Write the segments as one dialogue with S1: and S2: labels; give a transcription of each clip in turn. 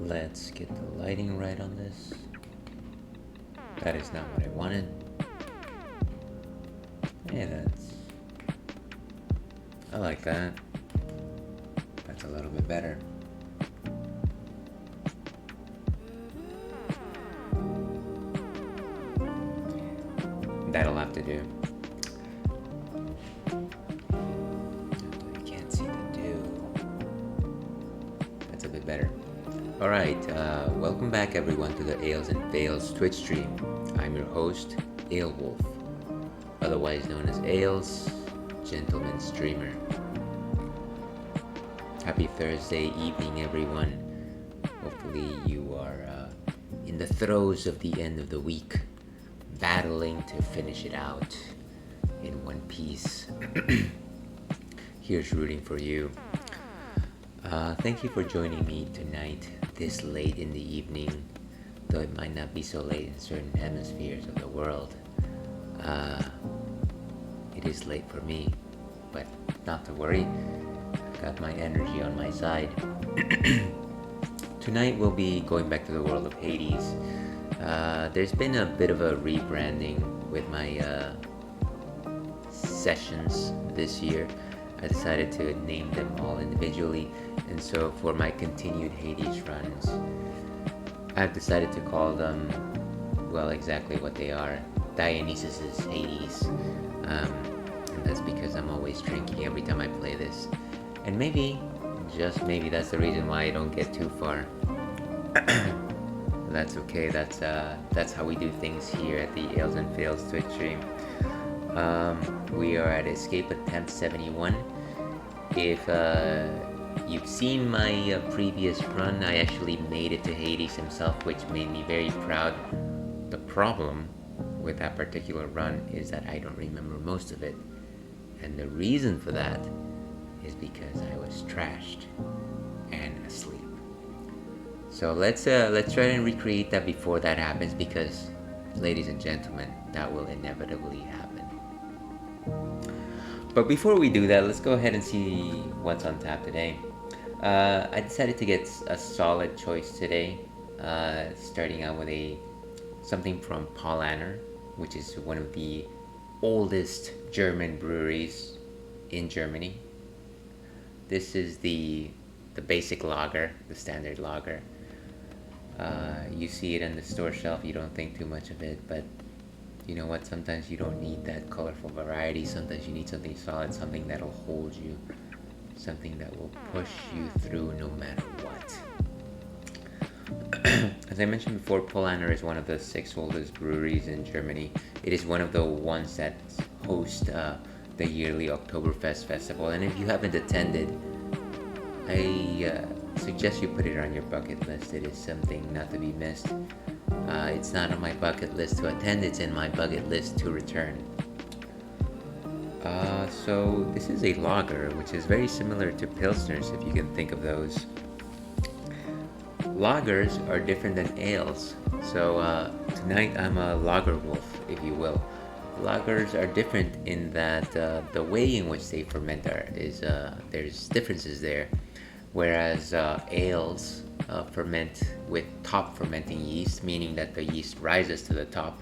S1: Let's get the lighting right on this. That is not what I wanted. Yeah, I like that. That's a little bit better. That'll have to do. I can't see the dew. That's a bit better. Alright, welcome back everyone to the Ales and Fails Twitch stream. I'm your host, Ale Wolf, otherwise known as Ales, Gentleman Streamer. Happy Thursday evening everyone. Hopefully you are in the throes of the end of the week, battling to finish it out in one piece. Here's rooting for you. Thank you for joining me tonight, this late in the evening, though it might not be so late in certain hemispheres of the world. It is late for me, but not to worry, I got my energy on my side. Tonight we'll be going back to the world of Hades. There's been a bit of a rebranding with my sessions this year. I decided to name them all individually, and so for my continued Hades runs, I've decided to call them, well, exactly what they are, Dionysus's Hades. And that's because I'm always drinking every time I play this. And maybe, just maybe, that's the reason why I don't get too far. That's okay, that's how we do things here at the Ales and Fails Twitch stream. We are at Escape Attempt 71. If you've seen my previous run, I actually made it to Hades himself, which made me very proud. The problem with that particular run is that I don't remember most of it. And the reason for that is because I was trashed and asleep. So let's try and recreate that before that happens, because, ladies and gentlemen, that will inevitably happen. But before we do that, let's go ahead and see what's on tap today. I decided to get a solid choice today, starting out with something from Paulaner, which is one of the oldest German breweries in Germany. This is the basic lager, the standard lager. You see it on the store shelf, you don't think too much of it, but you know what, sometimes you don't need that colorful variety. Sometimes you need something solid, something that'll hold you, something that will push you through no matter what. As I mentioned before, Paulaner is one of the 6 oldest breweries in Germany. It is one of the ones that host the yearly Oktoberfest festival, and if you haven't attended, I suggest you put it on your bucket list. It is something not to be missed. It's not on my bucket list to attend, it's in my bucket list to return. So this is a lager, which is very similar to Pilsners, if you can think of those. Lagers are different than ales, so tonight I'm a lager wolf, if you will. Lagers are different in that the way in which they ferment there's differences there, whereas ales ferment with top fermenting yeast, meaning that the yeast rises to the top.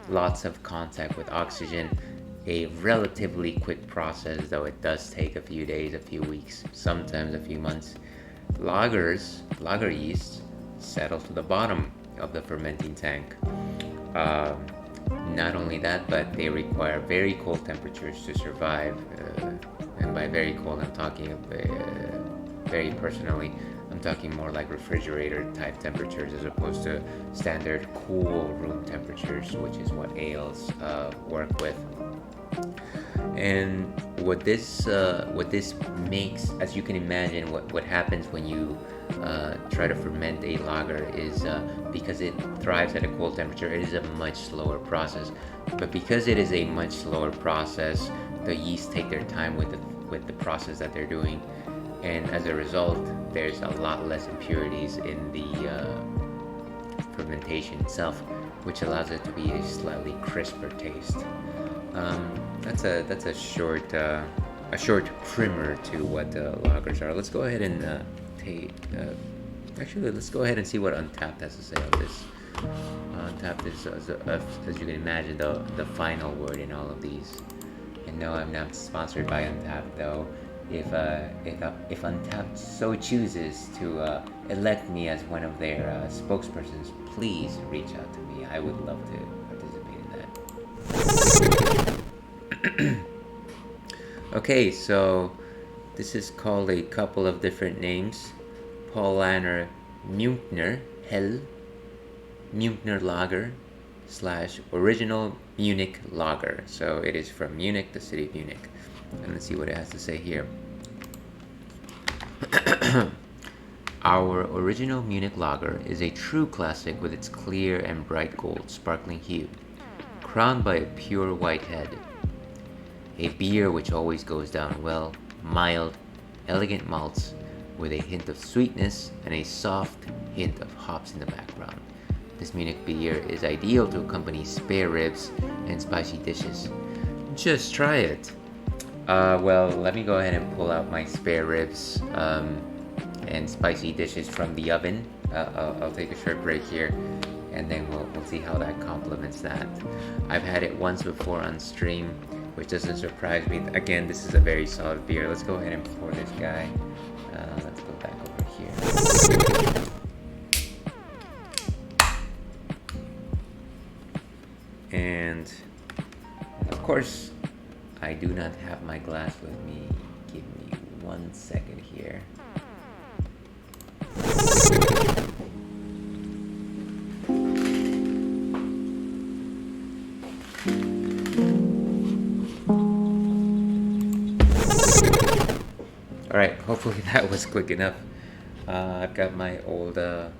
S1: Lots of contact with oxygen, a relatively quick process, though it does take a few days, a few weeks, sometimes a few months. Lager yeast settle to the bottom of the fermenting tank. Not only that, but they require very cold temperatures to survive. And by very cold, I'm talking very personally, I'm talking more like refrigerator type temperatures as opposed to standard cool room temperatures, which is what ales work with. And what this makes, as you can imagine, what happens when you try to ferment a lager is because it thrives at a cold temperature, it is a much slower process. But because it is a much slower process, the yeast take their time with the process that they're doing, and as a result, there's a lot less impurities in the fermentation itself. which allows it to be a slightly crisper taste. That's a short primer to what lagers are. Let's go ahead and actually let's go ahead and see what Untapped has to say on this. Untapped is, as you can imagine, the final word in all of these. And no, I'm not sponsored by Untapped, though. If Untapped so chooses to elect me as one of their spokespersons, please reach out to me. I would love to participate in that. Okay, so this is called a couple of different names. Paulaner Münchner Hell, Münchner Lager / Original Munich Lager. So it is from Munich, the city of Munich. And let's see what it has to say here. Our original Munich Lager is a true classic with its clear and bright gold sparkling hue, crowned by a pure white head. A beer which always goes down well, mild, elegant malts with a hint of sweetness and a soft hint of hops in the background. This Munich beer is ideal to accompany spare ribs and spicy dishes. Just try it. Well, let me go ahead and pull out my spare ribs and spicy dishes from the oven. I'll take a short break here, and then we'll see how that complements that. I've had it once before on stream, which doesn't surprise me. Again, this is a very solid beer. Let's go ahead and pour this guy. Let's go back over here. And of course, I do not have my glass with me. Give me 1 second here. Alright, hopefully that was quick enough. I've got my old, I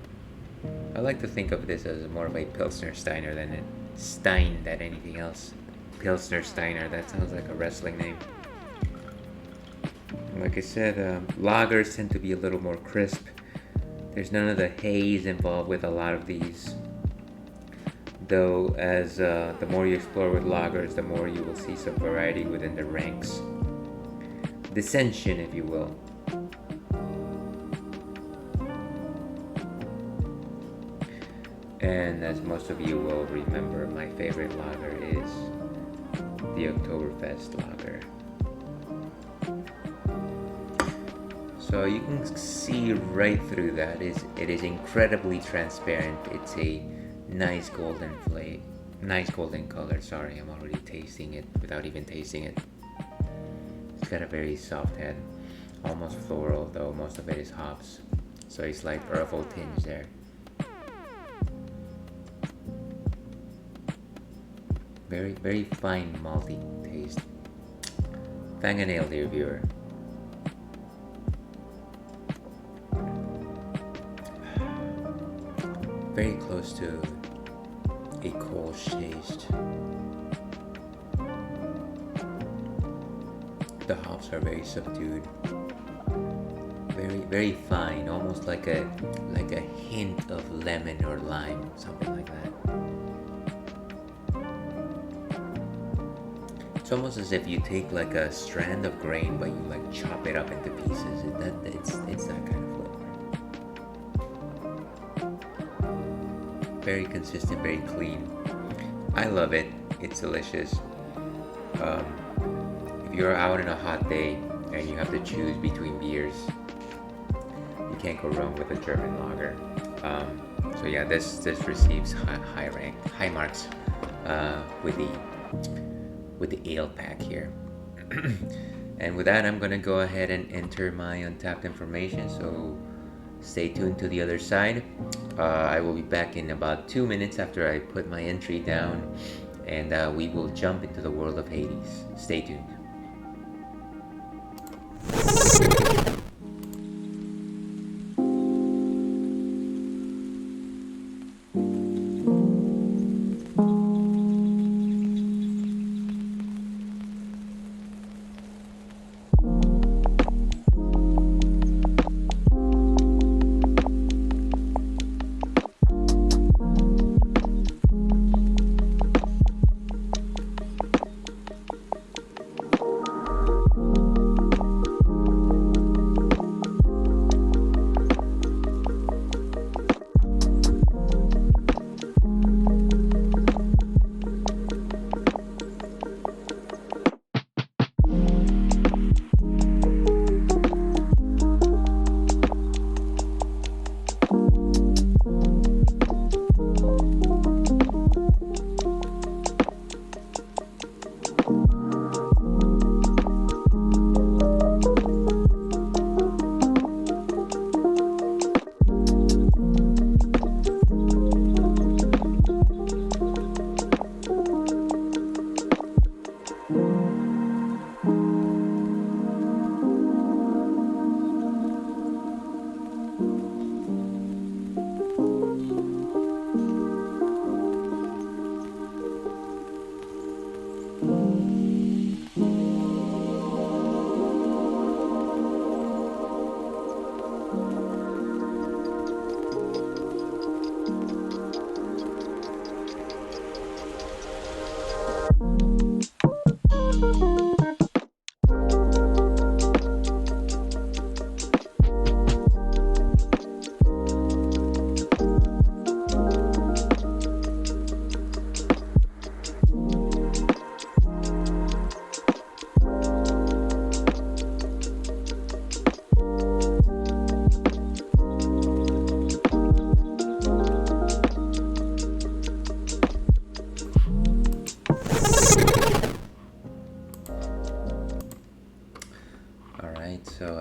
S1: like to think of this as more of a Pilsner Steiner than a Stein than anything else. Pilsner Steiner, that sounds like a wrestling name. Like I said, lagers tend to be a little more crisp. There's none of the haze involved with a lot of these. Though, as the more you explore with lagers, the more you will see some variety within the ranks. Dissension, if you will. And as most of you will remember, my favorite lager is the Oktoberfest lager. So you can see right through that. It is incredibly transparent. It's a nice golden color. Sorry, I'm already tasting it without even tasting it. It's got a very soft head, almost floral, though most of it is hops. So a slight herbal tinge there. Very, very fine malty taste. Fang a nail, dear viewer. Very close to a Kolsch taste. The hops are very subdued. Very, very fine, almost like a hint of lemon or lime, something like that. It's almost as if you take like a strand of grain, but you like chop it up into pieces. It's that kind of flavor. Very consistent, very clean. I love it. It's delicious. If you're out on a hot day and you have to choose between beers, you can't go wrong with a German lager. So yeah, this receives high marks with the ale pack here. And with that, I'm gonna go ahead and enter my Untapped information, so stay tuned to the other side. I will be back in about 2 minutes after I put my entry down, and we will jump into the world of Hades. Stay tuned.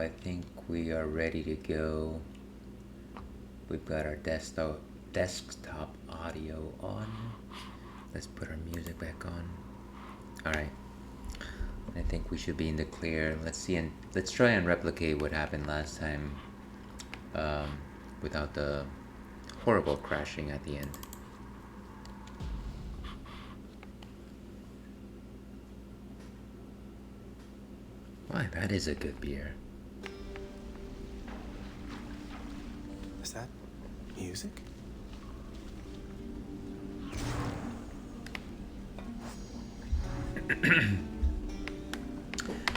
S1: I think we are ready to go. We've got our desktop audio on. Let's put our music back on. Alright. I think we should be in the clear. Let's see, and let's try and replicate what happened last time without the horrible crashing at the end. Why, that is a good beer.
S2: Is that music?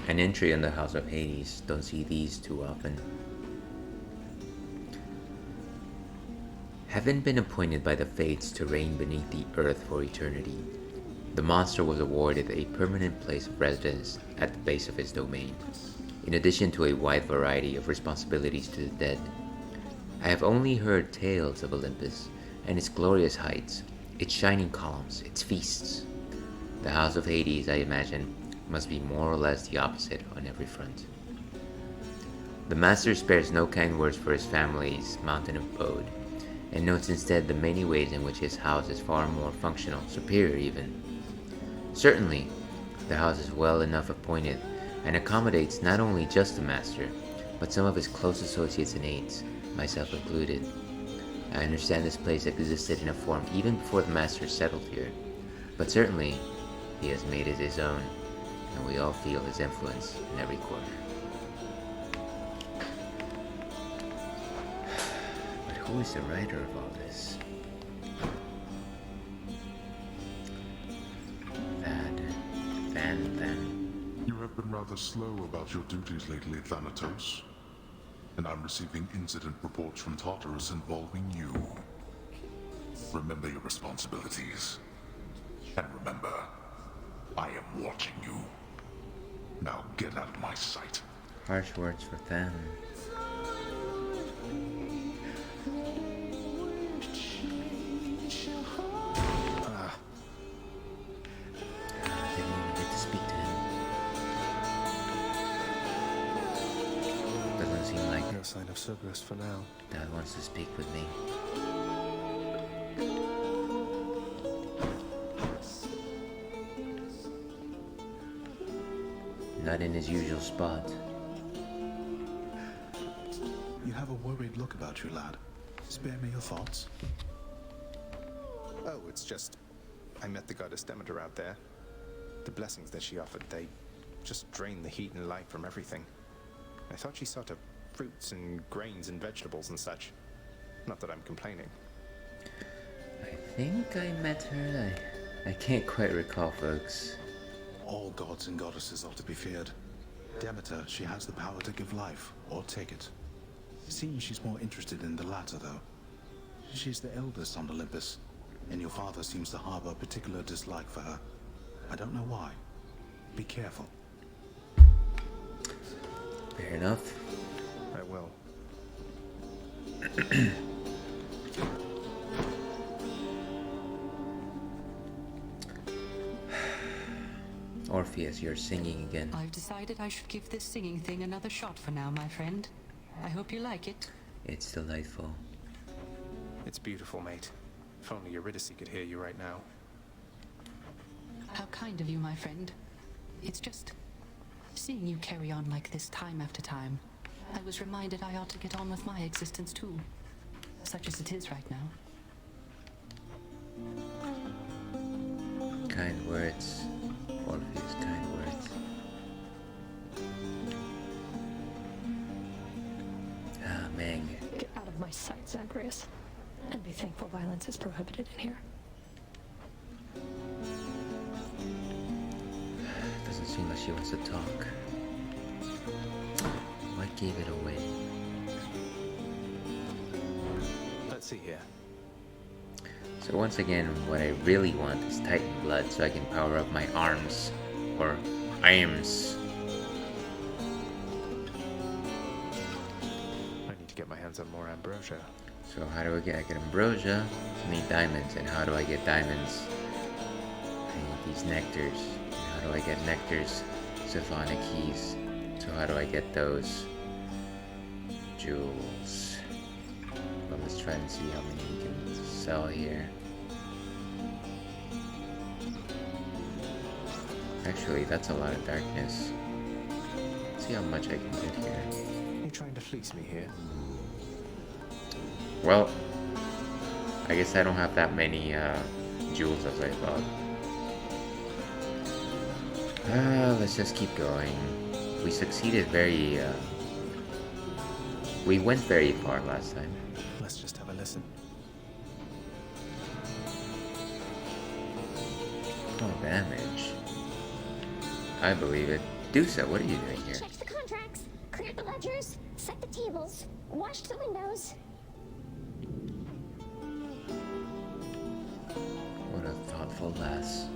S1: An entry in the House of Hades. Don't see these too often. Having been appointed by the fates to reign beneath the earth for eternity, the monster was awarded a permanent place of residence at the base of his domain, in addition to a wide variety of responsibilities to the dead. I have only heard tales of Olympus and its glorious heights, its shining columns, its feasts. The House of Hades, I imagine, must be more or less the opposite on every front. The master spares no kind words for his family's mountain abode, and notes instead the many ways in which his house is far more functional, superior even. Certainly, the house is well enough appointed and accommodates not only just the master, but some of his close associates and aides, myself included. I understand this place existed in a form even before the master settled here, but certainly he has made it his own, and we all feel his influence in every corner. But who is the writer of all this? Than.
S3: You have been rather slow about your duties lately, Thanatos. And I'm receiving incident reports from Tartarus involving you. Remember your responsibilities. And remember, I am watching you. Now get out of my sight.
S1: Harsh words for Than. Didn't even get to speak to him. Doesn't seem like
S2: No sign of Cerberus for now.
S1: Dad wants to speak with me. Not in his usual spot.
S4: You have a worried look about you, lad. Spare me your thoughts.
S2: Oh, it's just... I met the goddess Demeter out there. The blessings that she offered, they just drain the heat and life from everything. I thought she saw to fruits and grains and vegetables and such. Not that I'm complaining.
S1: I think I met her. I can't quite recall, folks.
S4: All gods and goddesses are to be feared. Demeter, she has the power to give life, or take it. It seems she's more interested in the latter, though. She's the eldest on Olympus, and your father seems to harbor a particular dislike for her. I don't know why. Be careful.
S1: Fair enough.
S2: I will.
S1: Orpheus, you're singing again.
S5: I've decided I should give this singing thing another shot for now, my friend. I hope you like it.
S1: It's delightful.
S2: It's beautiful, mate. If only Eurydice could hear you right now.
S5: How kind of you, my friend. It's just... seeing you carry on like this time after time, I was reminded I ought to get on with my existence too. Such as it is right now.
S1: Kind words. Orpheus, kind words. Ah, Meg.
S6: Get out of my sight, Zagreus. And be thankful violence is prohibited in here.
S1: Doesn't seem like she wants to talk. What gave it away?
S2: Let's see here.
S1: So once again, what I really want is Titan blood so I can power up my arms. Or arms.
S2: I need to get my hands on more ambrosia.
S1: So how do I get ambrosia? I need diamonds. And how do I get diamonds? I need these nectars. And how do I get nectars? Symphonic keys. So how do I get those? jewels. But let's try and see how many we can sell here. Actually, that's a lot of darkness. Let's see how much I can get here.
S2: Are you trying to fleece me here?
S1: Well, I guess I don't have that many jewels as I thought. Let's just keep going. We succeeded very... we went very far last time.
S2: Let's just have a listen.
S1: Oh, damage. I believe it. Do so. What are you doing here?
S7: Checked the contracts, cleared the ledgers, set the tables, washed the windows.
S1: What a thoughtful lass.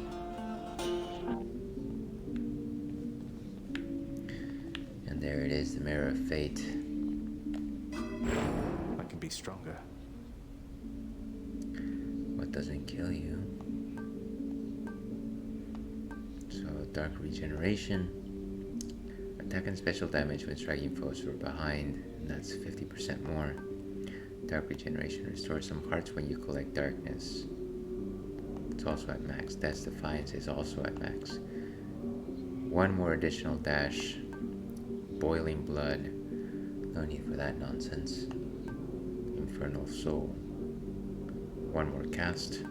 S1: And there it is, the Mirror of Fate.
S2: I can be stronger.
S1: What doesn't kill you? So, Dark Regeneration. Attack and special damage when striking foes who are behind, and that's 50% more. Dark Regeneration restores some hearts when you collect darkness. It's also at max. Death's Defiance is also at max. One more additional dash. Boiling Blood. No need for that nonsense. Infernal Soul. One more cast.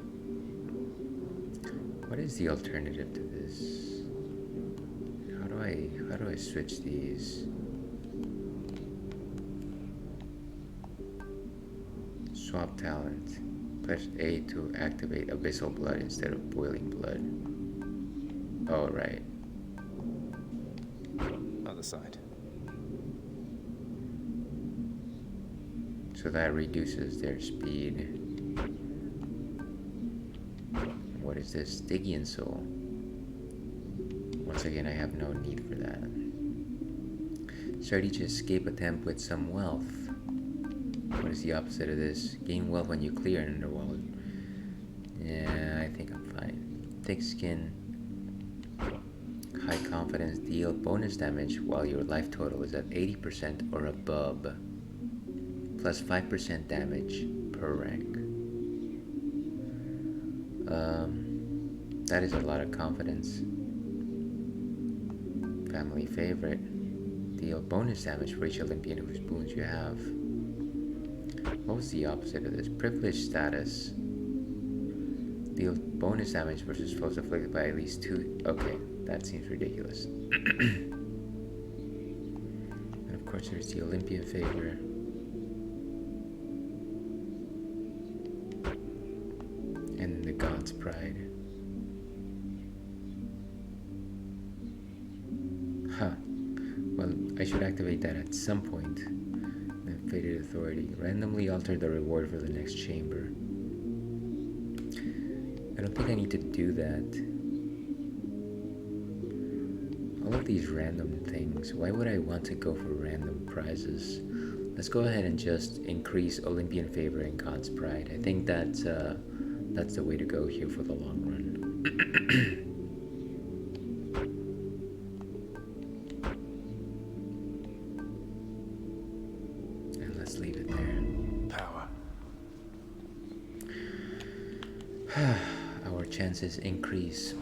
S1: What is the alternative to this? How do I switch these? Swap talent. Press A to activate Abyssal Blood instead of Boiling Blood. Oh, right.
S2: Other side.
S1: So that reduces their speed. What is this? Stygian Soul. Once again, I have no need for that. Strategy escape attempt with some wealth. What is the opposite of this? Gain wealth when you clear an underworld. Yeah, I think I'm fine. Thick skin. High confidence. Deal bonus damage while your life total is at 80% or above. Plus 5% damage per rank. That is a lot of confidence. Family favorite. Deal bonus damage for each Olympian whose boons you have. What was the opposite of this? Privileged status. Deal bonus damage versus foes afflicted by at least 2. Okay, that seems ridiculous. And of course there's the Olympian favor. And the God's Pride. Huh. Well, I should activate that at some point. Then Fated Authority. Randomly alter the reward for the next chamber. I don't think I need to do that. All of these random things. Why would I want to go for random prizes? Let's go ahead and just increase Olympian favor and God's Pride. I think that's the way to go here for the long run. And let's leave it there.
S2: Power.
S1: Our chances increase.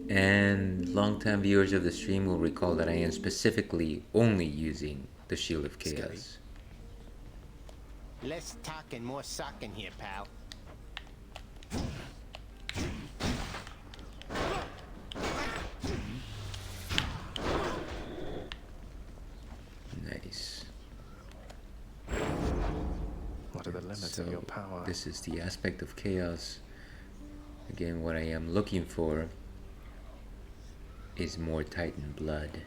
S1: And long-time viewers of the stream will recall that I am specifically only using the Shield of Chaos.
S8: Less talk and more socking here, pal.
S1: Nice.
S2: What are the limits
S1: So
S2: of your power?
S1: this is the aspect of chaos. Again, what I am looking for is more Titan blood.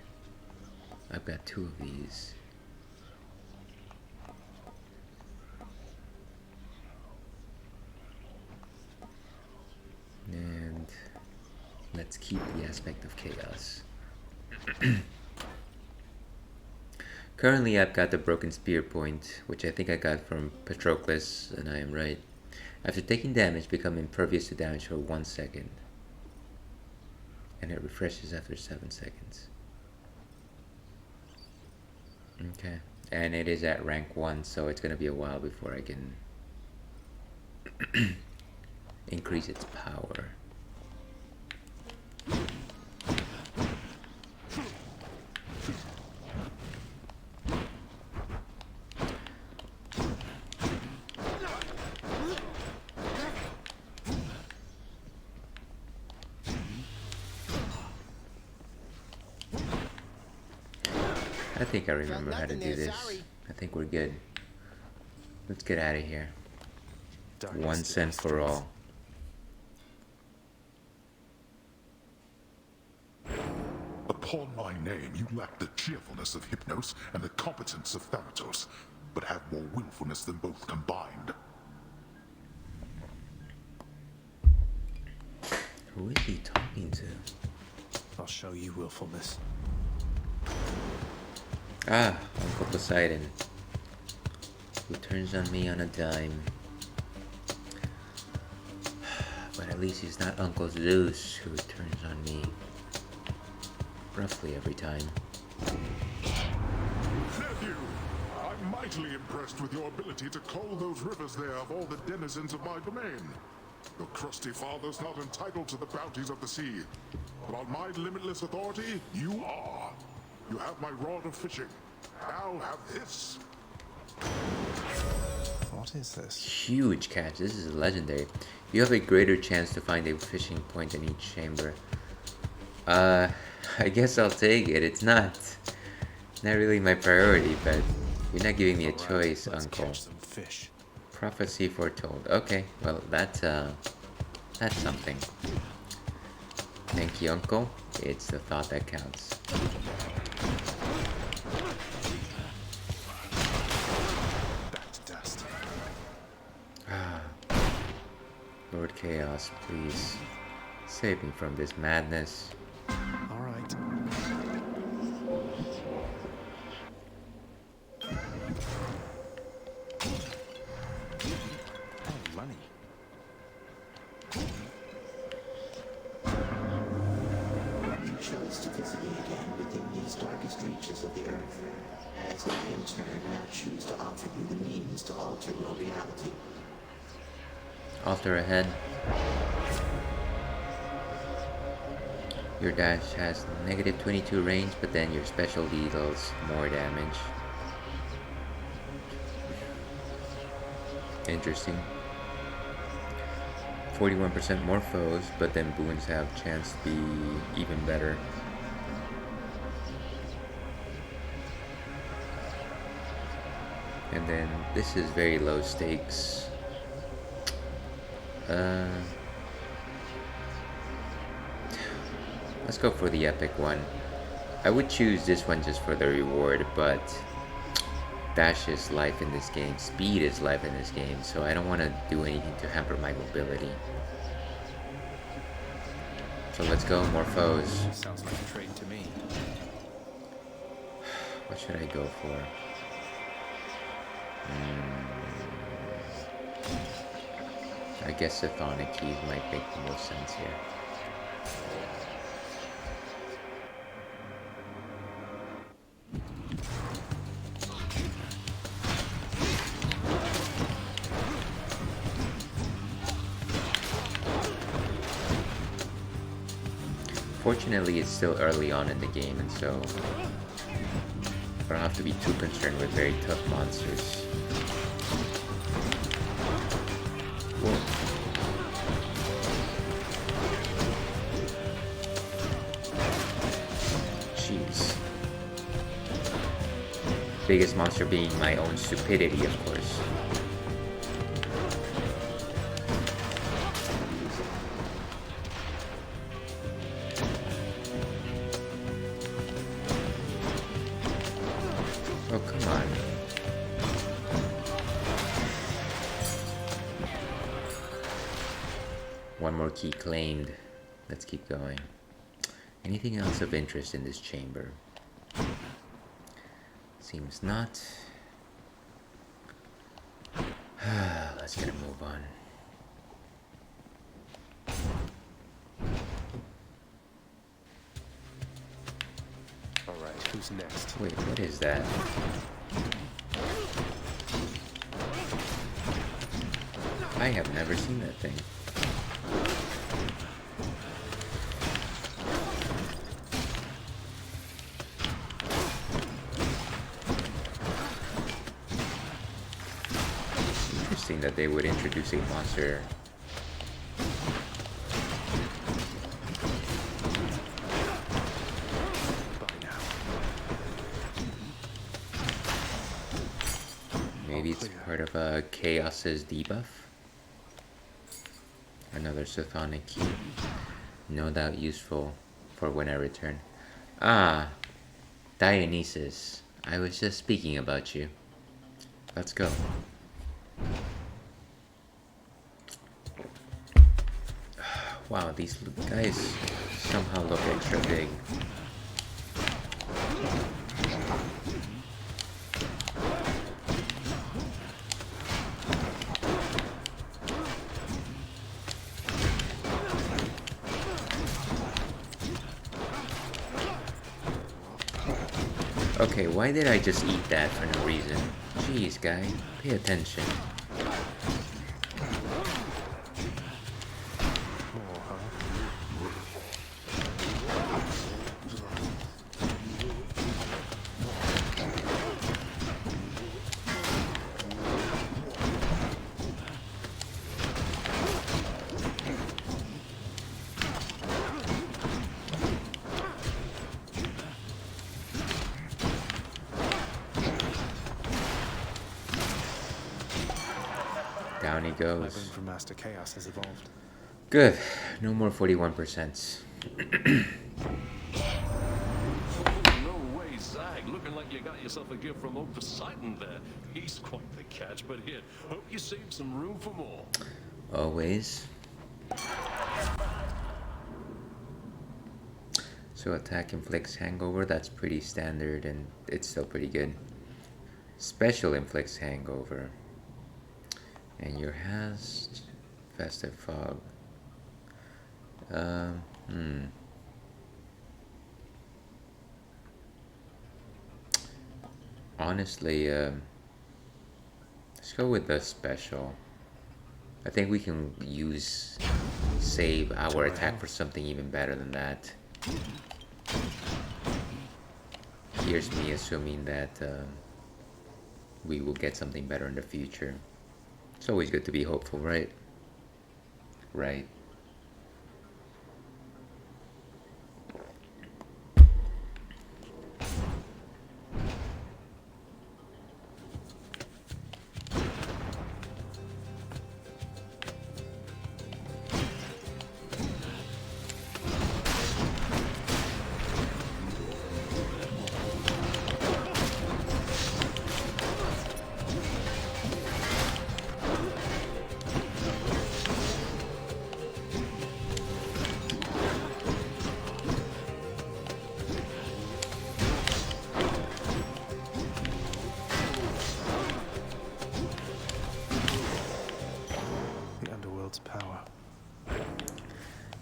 S1: I've got 2 of these. And let's keep the aspect of chaos. Currently I've got the broken spear point, which I think I got from Patroclus, and I am right. After taking damage, become impervious to damage for 1 second. And it refreshes after 7 seconds. Okay. And it is at rank 1, so it's gonna be a while before I can increase its power. I think I remember how to do this. I think we're good. Let's get out of here. Once and for all.
S3: Upon my name, you lack the cheerfulness of Hypnos and the competence of Thanatos, but have more willfulness than both combined.
S1: Who is he talking to?
S2: I'll show you willfulness.
S1: Ah, Uncle Poseidon, who turns on me on a dime. But at least he's not Uncle Zeus, who turns on me roughly every time.
S3: Nephew, I'm mightily impressed with your ability to cull those rivers there of all the denizens of my domain. Your crusty father's not entitled to the bounties of the sea, but on my limitless authority, you are. You have my rod of fishing. Now have this.
S2: What is this?
S1: Huge catch. This is legendary. You have a greater chance to find a fishing point in each chamber. I guess I'll take it. It's not really my priority, but you're not giving me a choice, Uncle.
S2: Catch some fish.
S1: Prophecy foretold. Okay, well that's something. Thank you, Uncle. It's the thought that counts.
S2: Back to dust.
S1: Lord Chaos, please save me from this madness.
S2: All right. Oh, money.
S9: You chose to visit me again within these darkest reaches of the earth, as I in turn now choose to offer you the means to alter your reality.
S1: Alter ahead. Your dash has negative 22 range, but then your special deals more damage. Interesting. 41% more foes, but then boons have chance to be even better. And then this is very low stakes. Let's go for the epic one. I would choose this one just for the reward, but dash is life in this game, speed is life in this game, so I don't want to do anything to hamper my mobility. So let's go, more foes.
S2: Sounds like a trade to me.
S1: What should I go for? I guess the Chthonic keys might make the most sense here. Fortunately, it's still early on in the game, and so I don't have to be too concerned with very tough monsters. Whoa. Jeez. Biggest monster being my own stupidity, of course. Oh, come on. One more key claimed. Let's keep going. Anything else of interest in this chamber? Seems not. Let's get a move on.
S2: All right. Who's next?
S1: Wait, what is that? I have never seen that thing. Interesting that they would introduce a monster. Maybe it's part of Chaos's debuff. Another Sophonic key. No doubt useful for when I return. Ah, Dionysus. I was just speaking about you. Let's go. Wow, these guys somehow look extra big. Okay, why did I just eat that for no reason? Jeez, guy, pay attention. Down he
S2: My
S1: goes.
S2: boon from Master Chaos has evolved.
S1: Good. No more 41%.
S10: No way, Zag. Looking like you got yourself a gift from old Poseidon there. He's quite the catch, but here, hope you save some room for more.
S1: Always. So attack inflicts hangover. That's pretty standard and it's still pretty good. Special inflicts hangover. And your hast, festive fog. Honestly, let's go with the special. I think we can save our attack for something even better than that. Here's me assuming that we will get something better in the future. It's always good to be hopeful, right? Right.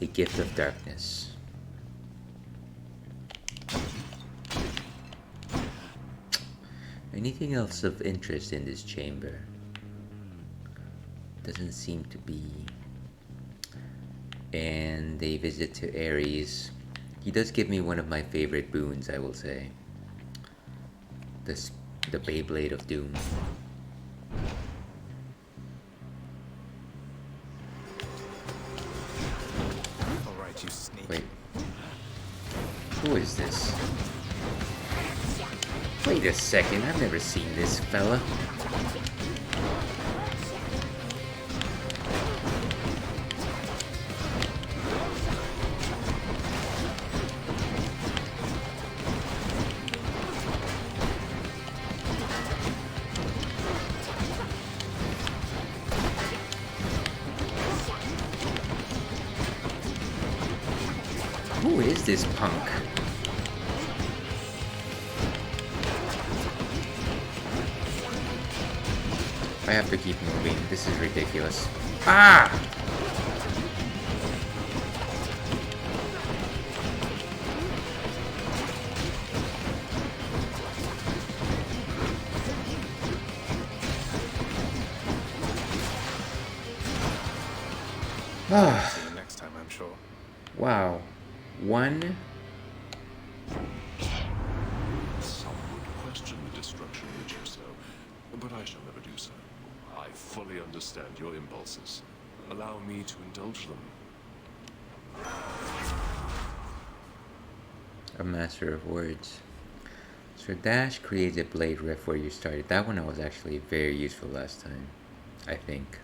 S1: A gift of darkness. Anything else of interest in this chamber? Doesn't seem to be. And a visit to Ares. He does give me one of my favorite boons, I will say. The Beyblade of Doom.
S2: Alright, you sneak.
S1: Wait. Who is this? Wait a second, I've never seen this fella. Who is this punk? I have to keep moving. This is ridiculous. Ah!
S2: See you next time, I'm sure.
S1: Wow. One.
S10: Some would question the destruction which you sow, but I shall never do so. I fully understand your impulses. Allow me to indulge them.
S1: A master of words. So dash creates a blade rift where you started. That one was actually very useful last time, I think.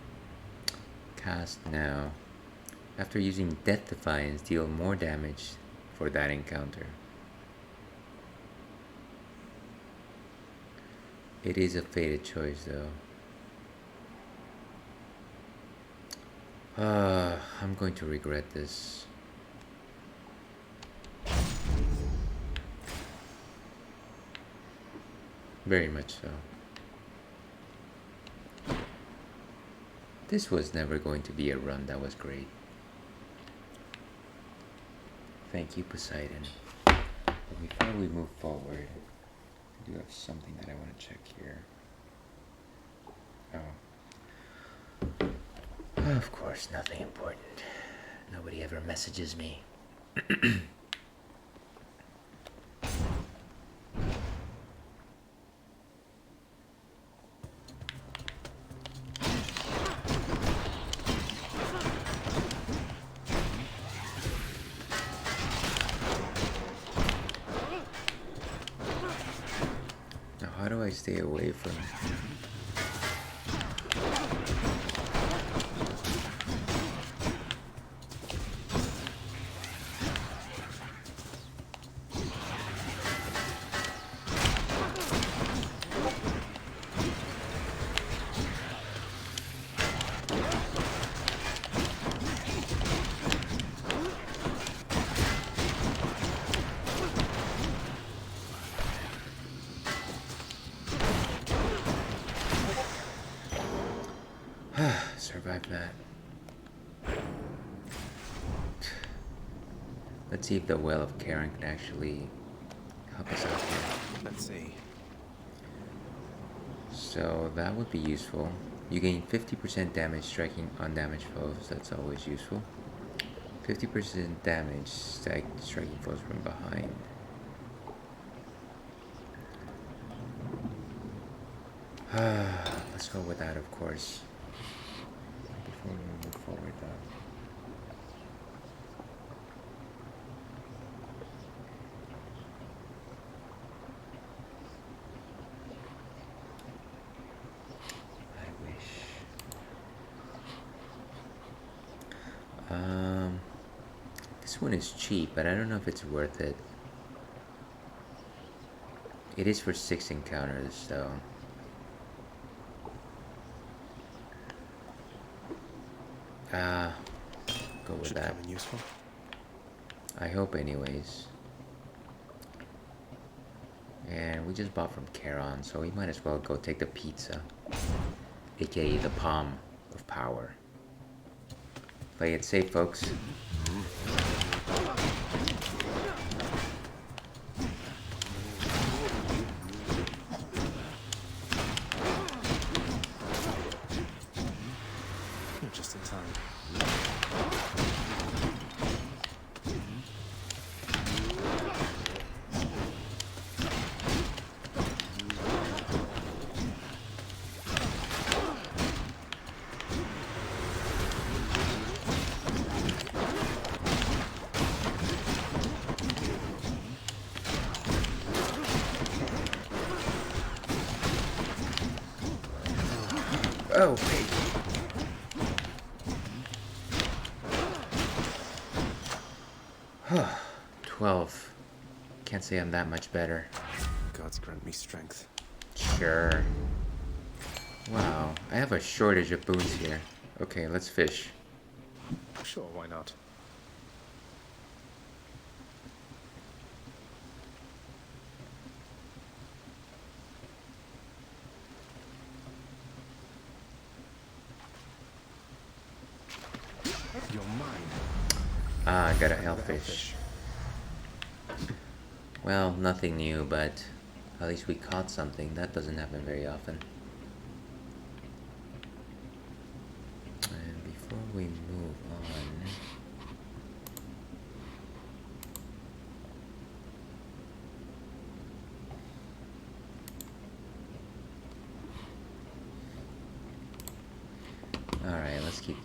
S1: Cast now. After using Death Defiance, deal more damage for that encounter. It is a fated choice though. I'm going to regret this. Very much so. This was never going to be a run, that was great. Thank you, Poseidon. But before we move forward, I do have something that I want to check here. Oh. Of course, nothing important. Nobody ever messages me. Now, how do I stay away from survive that? Let's see if the Well of Karen can actually help us out here.
S2: Let's see.
S1: So that would be useful. You gain 50% damage striking undamaged foes. That's always useful. 50% damage striking foes from behind. Let's go with that, of course. Before we move forward, though. This one is cheap, but I don't know if it's worth it. It is for 6 encounters, so go with that.
S2: Useful.
S1: I hope, anyways. And we just bought from Charon, so we might as well go take the pizza, aka the palm of power. Play it safe, folks.
S2: Just in time.
S1: Oh, wait. Huh. 12. Can't say I'm that much better.
S2: Gods grant me strength.
S1: Sure. Wow, I have a shortage of boons here. Okay, let's fish.
S2: Sure, why not? You're mine.
S1: Ah, I got a hellfish. Well, nothing new, but at least we caught something. That doesn't happen very often. And before we move on,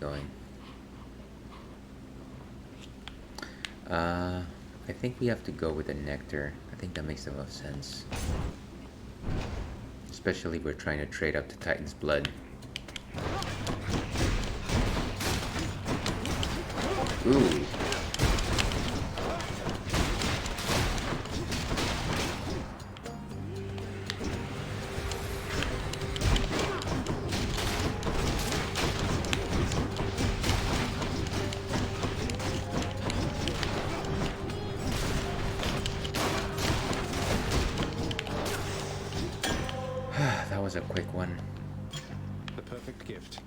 S1: going. I think we have to go with the nectar. I think that makes the most sense. Especially if we're trying to trade up to Titan's blood. Ooh. That was a quick one.
S2: The perfect gift.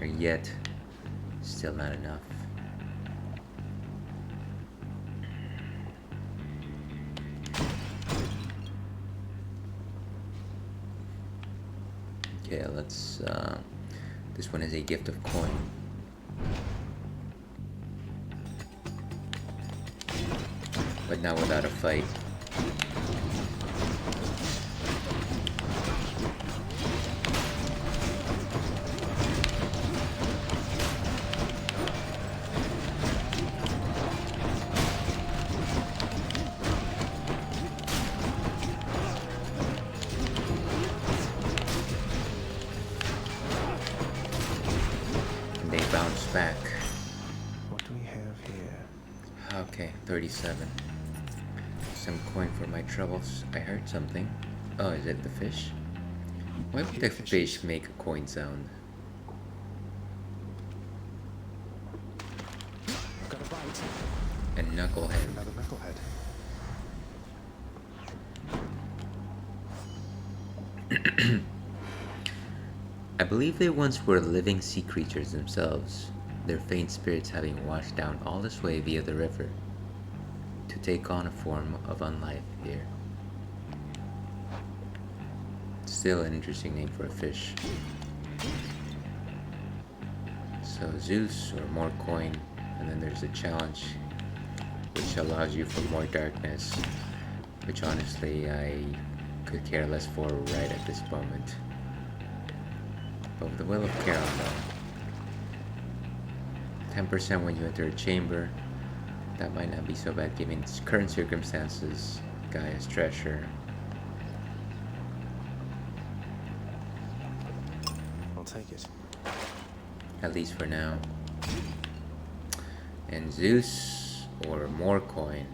S1: Or yet, still not enough. Okay, let's, this one is a gift of coin. But not without a fight. Back.
S2: What do we have here?
S1: Okay, 37. Some coin for my troubles. I heard something. Oh, is it the fish? Why would the fish make a coin sound?
S2: Got a bite.
S1: A knucklehead.
S2: Another knucklehead.
S1: I believe they once were living sea creatures themselves, their faint spirits having washed down all this way via the river to take on a form of unlife here. Still an interesting name for a fish. So Zeus, or more coin, and then there's a challenge which allows you for more darkness, which honestly I could care less for right at this moment. But with the Will of Charon though, 10% when you enter a chamber, that might not be so bad given current circumstances. Gaia's treasure.
S2: I'll take it.
S1: At least for now. And Zeus, or more coin.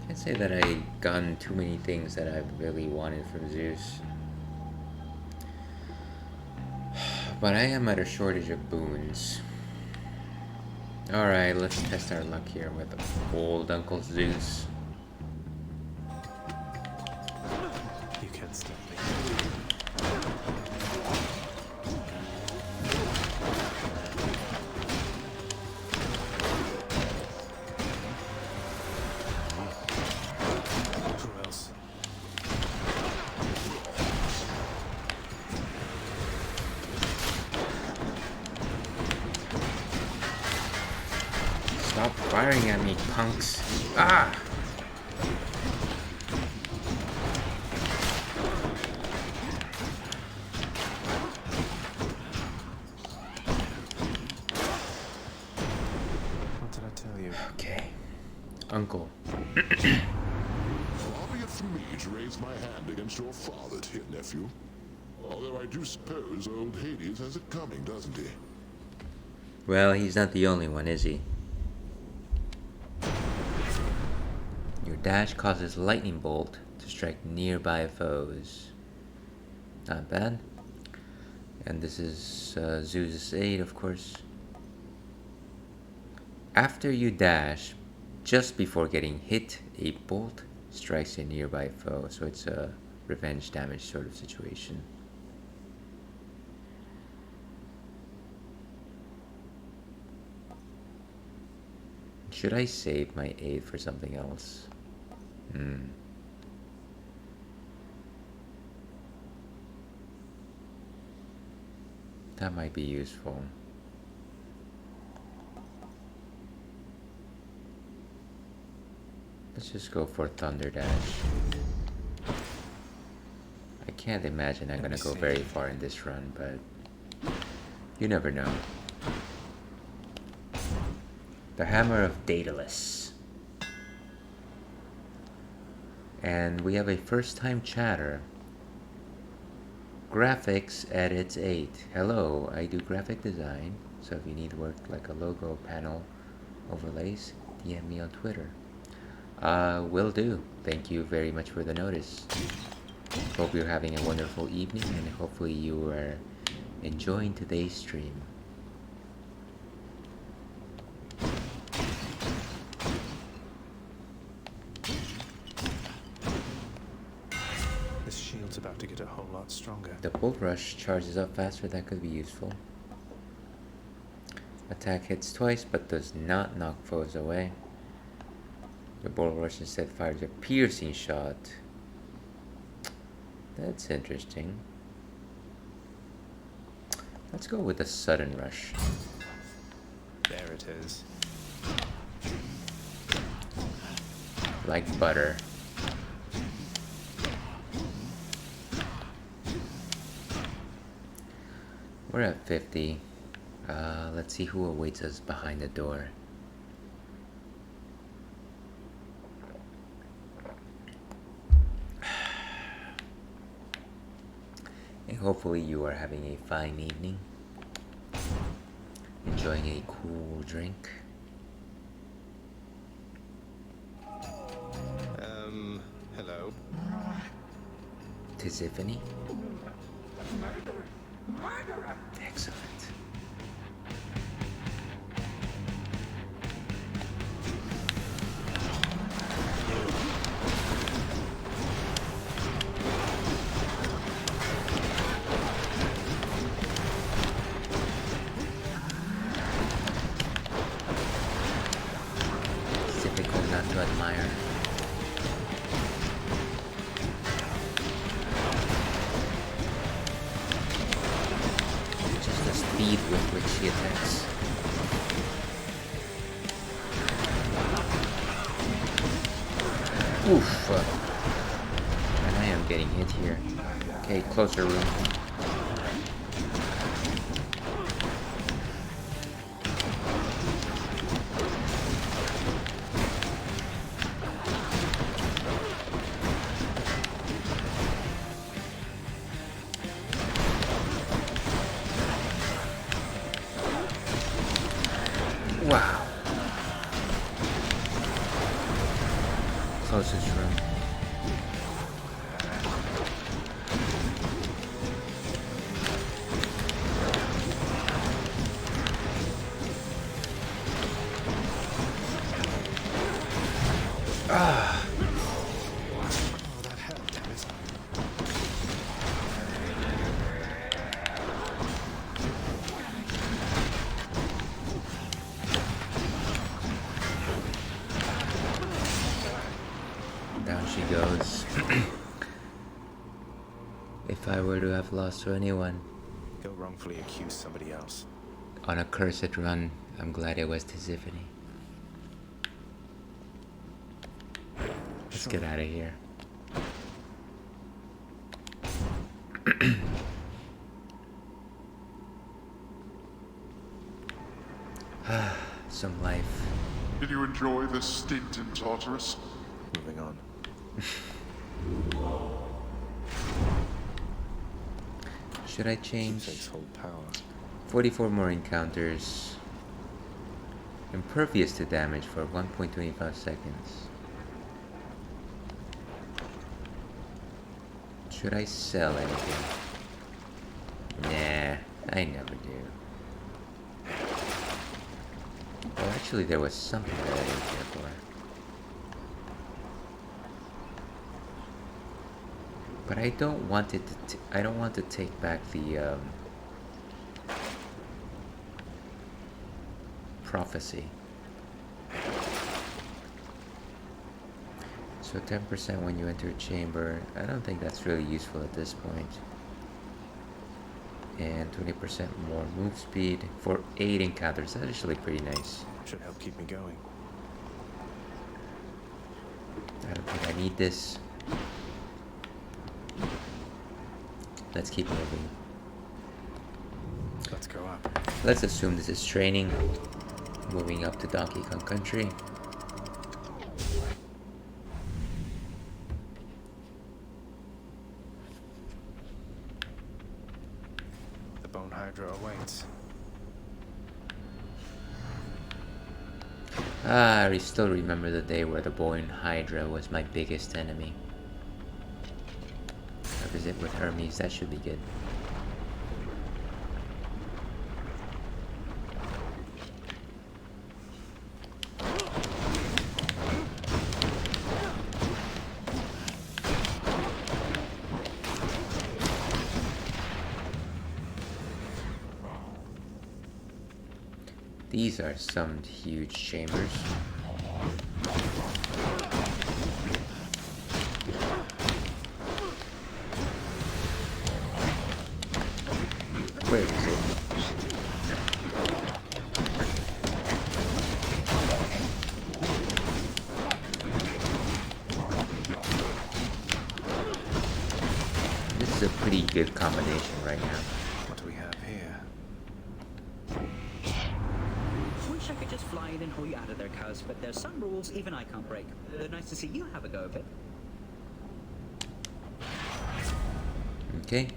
S1: Can't say that I gotten too many things that I've really wanted from Zeus. But I am at a shortage of boons. Alright, let's test our luck here with old Uncle Zeus.
S2: You can't stop me. Who else?
S1: Stop firing at me, punks. Ah!
S2: What did I tell you?
S1: Okay. Uncle.
S3: Far be it from me to raise my hand against your father, dear nephew. Although I do suppose old Hades has it coming, doesn't he?
S1: Well, he's not the only one, is he? Your dash causes lightning bolt to strike nearby foes. Not bad. And this is Zeus' aid, of course. After you dash, just before getting hit, a bolt strikes a nearby foe. So it's a revenge damage sort of situation. Should I save my aid for something else? That might be useful. Let's just go for Thunder Dash. I can't imagine I'm gonna go very far in this run, but You never know. The Hammer of Daedalus. And we have a first-time chatter. Graphics edits 8. Hello, I do graphic design. So if you need work like a logo, panel, overlays, DM me on Twitter. Will do. Thank you very much for the notice. Hope you're having a wonderful evening, and hopefully you are enjoying today's stream.
S2: This shield's about to get a whole lot stronger.
S1: The Bull Rush charges up faster. That could be useful. Attack hits twice, but does not knock foes away. The Bull Rush instead fires a piercing shot. That's interesting. Let's go with the Sudden Rush.
S2: There it is.
S1: Like butter. We're at 50. Let's see who awaits us behind the door. And hopefully you are having a fine evening, enjoying a cool drink.
S2: Hello.
S1: Tiffany. Excellent. It's difficult not to admire. Just the speed with which she attacks. Oof. And I am getting hit here. Okay, closer room. Wow. Closest room. Ah.
S2: Oh, that hurt, damn it.
S1: Down she goes. If I were to have lost to anyone
S2: Go wrongfully accuse somebody else.
S1: on a cursed run, I'm glad it was Tiffany. Let's get out of here. Some life.
S3: Did you enjoy the stint in Tartarus?
S2: Moving on.
S1: Should I change?
S2: Takes whole power.
S1: 44 more encounters. Impervious to damage for 1.25 seconds. Should I sell anything? Nah, I never do. Oh, actually there was something that I didn't care for. But I don't want it to I don't want to take back the prophecy. So 10% when you enter a chamber. I don't think that's really useful at this point. And 20% more move speed for 8 encounters. That's actually pretty nice.
S2: Should help keep me going.
S1: I don't think I need this. Let's keep moving.
S2: Let's go up.
S1: Let's assume this is training. Moving up to Donkey Kong Country.
S2: The Bone Hydra awaits.
S1: I still remember the day where the Bone Hydra was my biggest enemy. A visit with Hermes, that should be good. These are some huge chambers. Where is it? This is a pretty good combination right now.
S2: What do we have here?
S11: Wish I could just fly in and haul you out of there, cuz, but there's some rules even I can't break. Nice to see you have a go of it.
S1: Okay.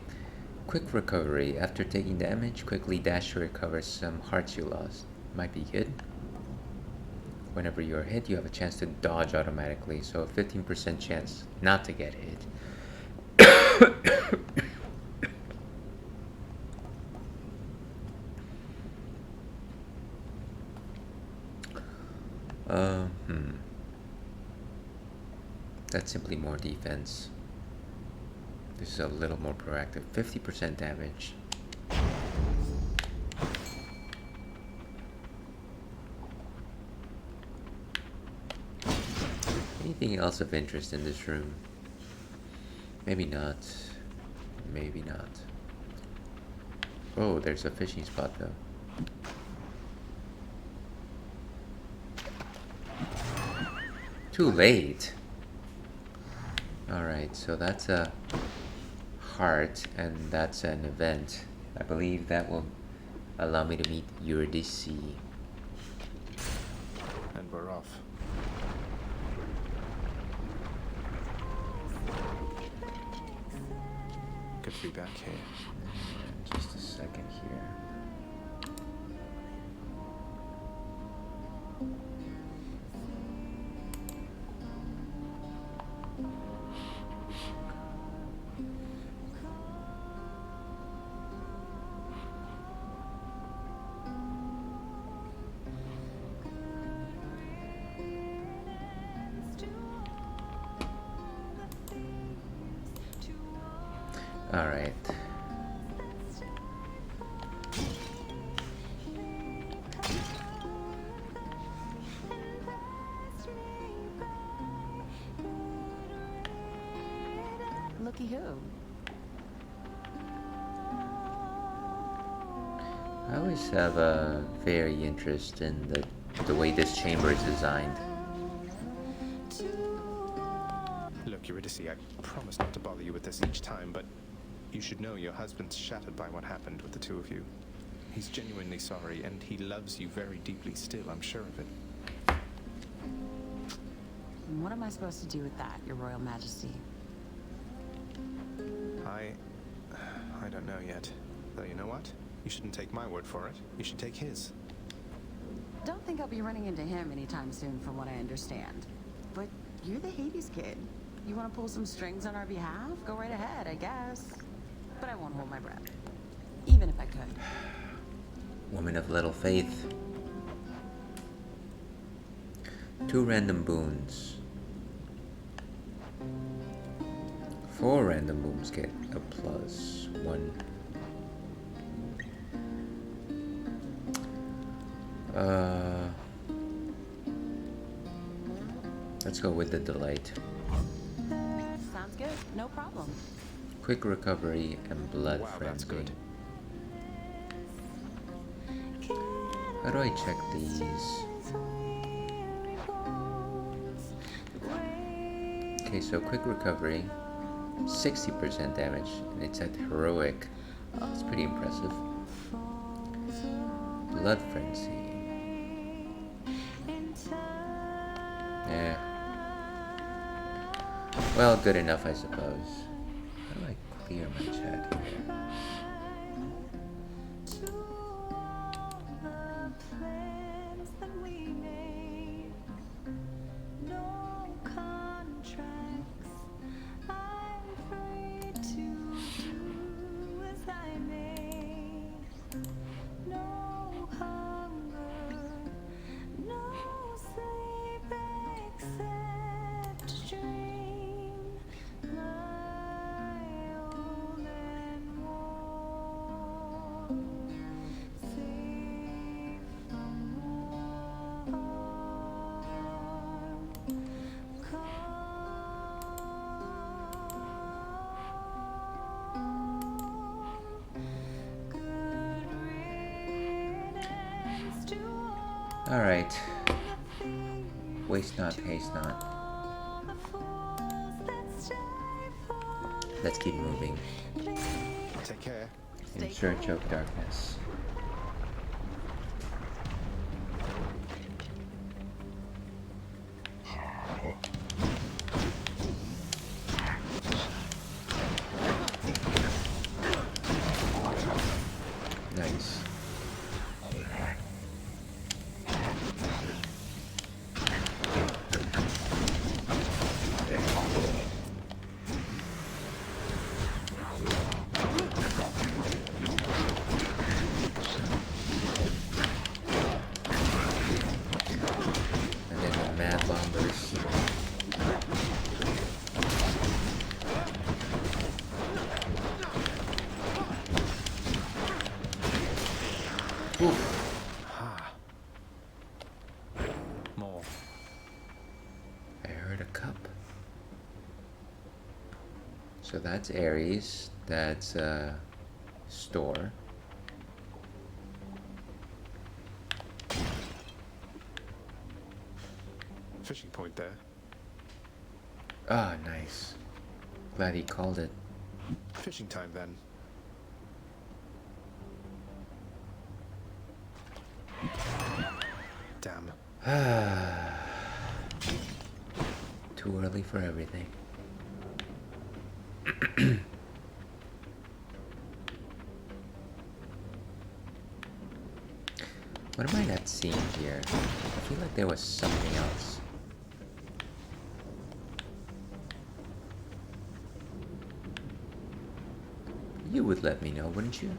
S1: Quick recovery. After taking damage, quickly dash to recover some hearts you lost. Might be good. Whenever you're hit, you have a chance to dodge automatically, so a 15% chance not to get hit. That's simply more defense. This is a little more proactive. 50% damage. Anything else of interest in this room? Maybe not. Maybe not. Oh, there's a fishing spot though. Too late. Alright, so that's a heart and that's an event. I believe that will allow me to meet Eurydice.
S2: And we're off. Good to be back here.
S1: Just a second here. All right.
S5: Looky who.
S1: I always have a very interest in the way this chamber is designed.
S2: Look, Eurydice, I promise not to bother you with this each time, but you should know your husband's shattered by what happened with the two of you. He's genuinely sorry, and he loves you very deeply still, I'm sure of it.
S12: What am I supposed to do with that, Your Royal Majesty?
S2: I don't know yet. Though you know what? You shouldn't take my word for it. You should take his.
S12: Don't think I'll be running into him anytime soon, from what I understand. But you're the Hades kid. You want to pull some strings on our behalf? Go right ahead, I guess. But I won't hold my breath. Even if I could.
S1: Woman of little faith. 2 random boons. 4 random boons get a plus 1. Let's go with the delight.
S12: Sounds good. No problem.
S1: Quick recovery and blood
S2: Wow,
S1: frenzy.
S2: that's good.
S1: How do I check these? Okay, so quick recovery, 60% damage, and it's at heroic. It's pretty impressive. blood frenzy. Yeah. Well, good enough, I suppose. How do I clear my chat here? Alright. Waste not, haste not. Let's keep moving.
S2: Take care.
S1: In search of darkness. Nice.
S2: More.
S1: I heard a cup. So that's Ares. That's store.
S2: Fishing point there.
S1: Ah, nice. Glad he called it.
S2: Fishing time then. Damn.
S1: Too early for everything. What am I not seeing here? I feel like there was something else. You would let me know, wouldn't you?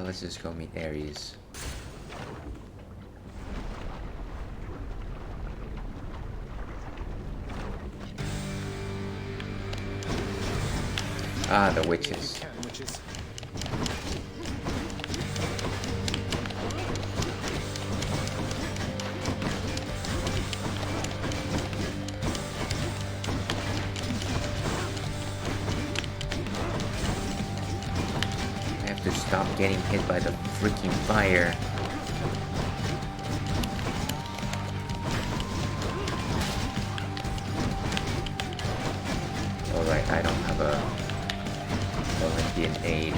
S1: Let's just go meet Ares. Ah, the witches.
S2: Witches.
S1: I have to stop getting hit by the freaking fire. Alright, I don't have a Olympian aid.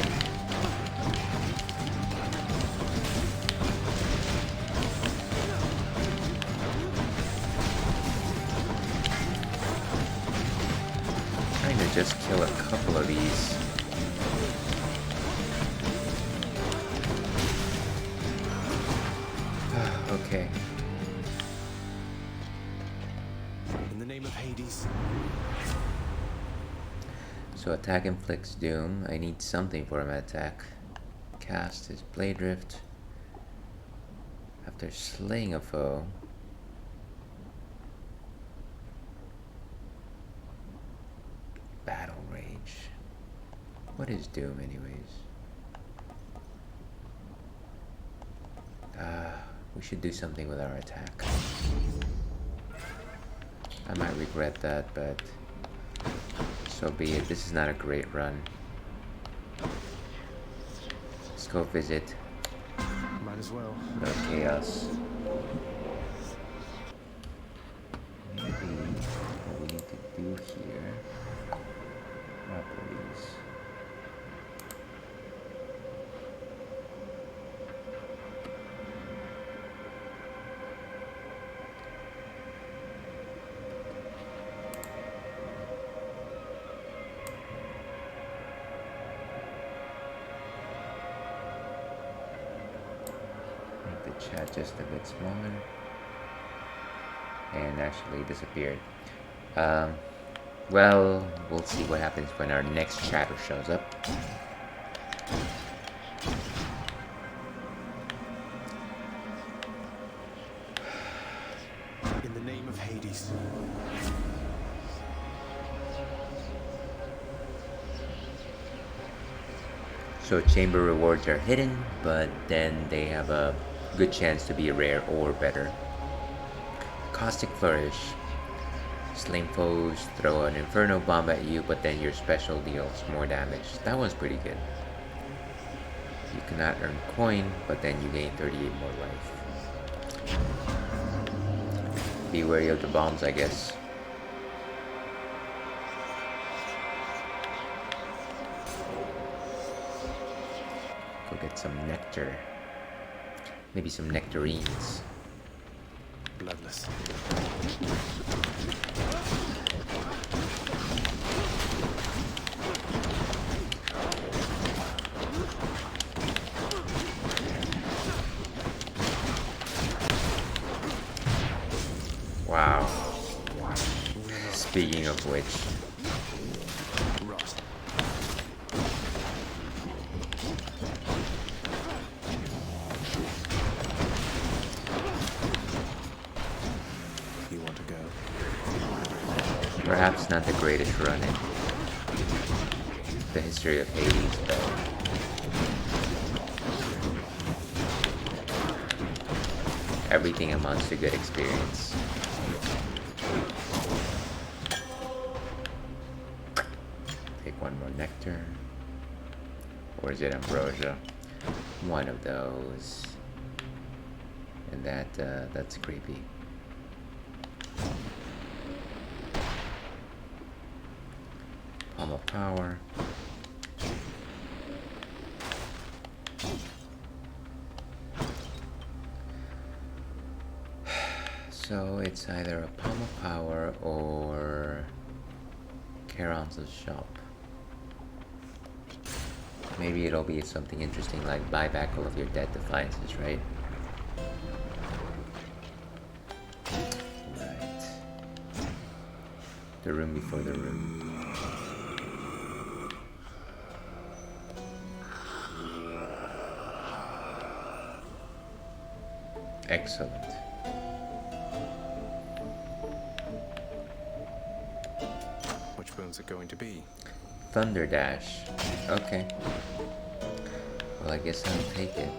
S1: Trying to just kill a couple of these. Okay.
S2: In the name of Hades.
S1: So attack inflicts doom. I need something for him to attack. Cast his blade rift. After slaying a foe. Battle rage. What is doom anyways? We should do something with our attack. I might regret that, but so be it. This is not a great run. Let's go visit
S2: Might as well.
S1: Lord Chaos. Maybe what we need chat just a bit smaller. And actually disappeared. Well, we'll see what happens when our next chatter shows up.
S2: In the name of Hades.
S1: So chamber rewards are hidden, but then they have a good chance to be rare or better. Caustic Flourish. Sling foes throw an inferno bomb at you, but then your special deals more damage. That one's pretty good. You cannot earn coin, but then you gain 38 more life. Be wary of the bombs, I guess. Go get some nectar. Maybe some nectarines.
S2: Bloodless.
S1: Wow. Speaking of which.
S2: Rot. You want to go?
S1: Perhaps not the greatest run in the history of Hades, though. Everything amounts to good experience. Take one more nectar. Or is it ambrosia? One of those. And that's creepy. Palm of Power. So it's either a Palm of Power or Charon's Shop. Maybe it'll be something interesting like buy back all of your dead defiances, right? Right. The room before the room. Excellent.
S2: Which bone's it going to be?
S1: Thunder Dash. Okay. Well, I guess I'll take it.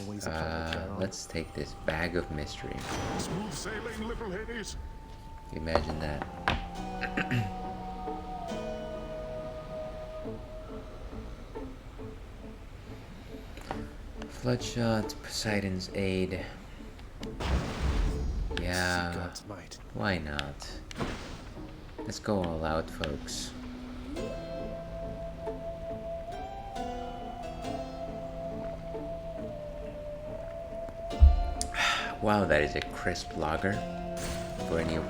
S2: Always a pleasure, Charon.
S1: Let's take this bag of mystery.
S3: Smooth sailing, little Hades.
S1: Imagine that. Floodshot, Poseidon's Aid. Yeah,
S2: God's might.
S1: why not? Let's go all out, folks. Wow, that is a crisp lager. For any of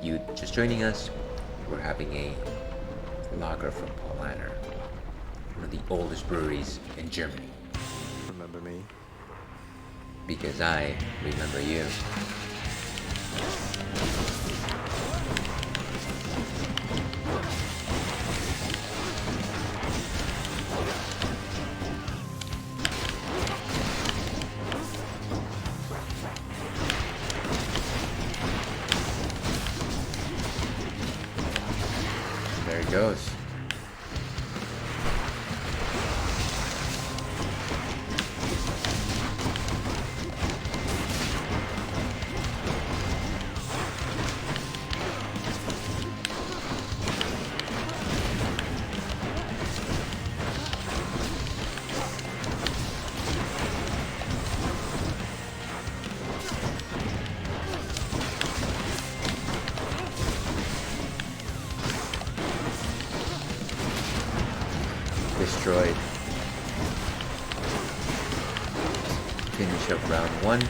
S1: you just joining us, we're having a lager from Paulaner, one of the oldest breweries in Germany.
S2: Remember me?
S1: Because I remember you. There he goes. Destroyed. Finish up round one.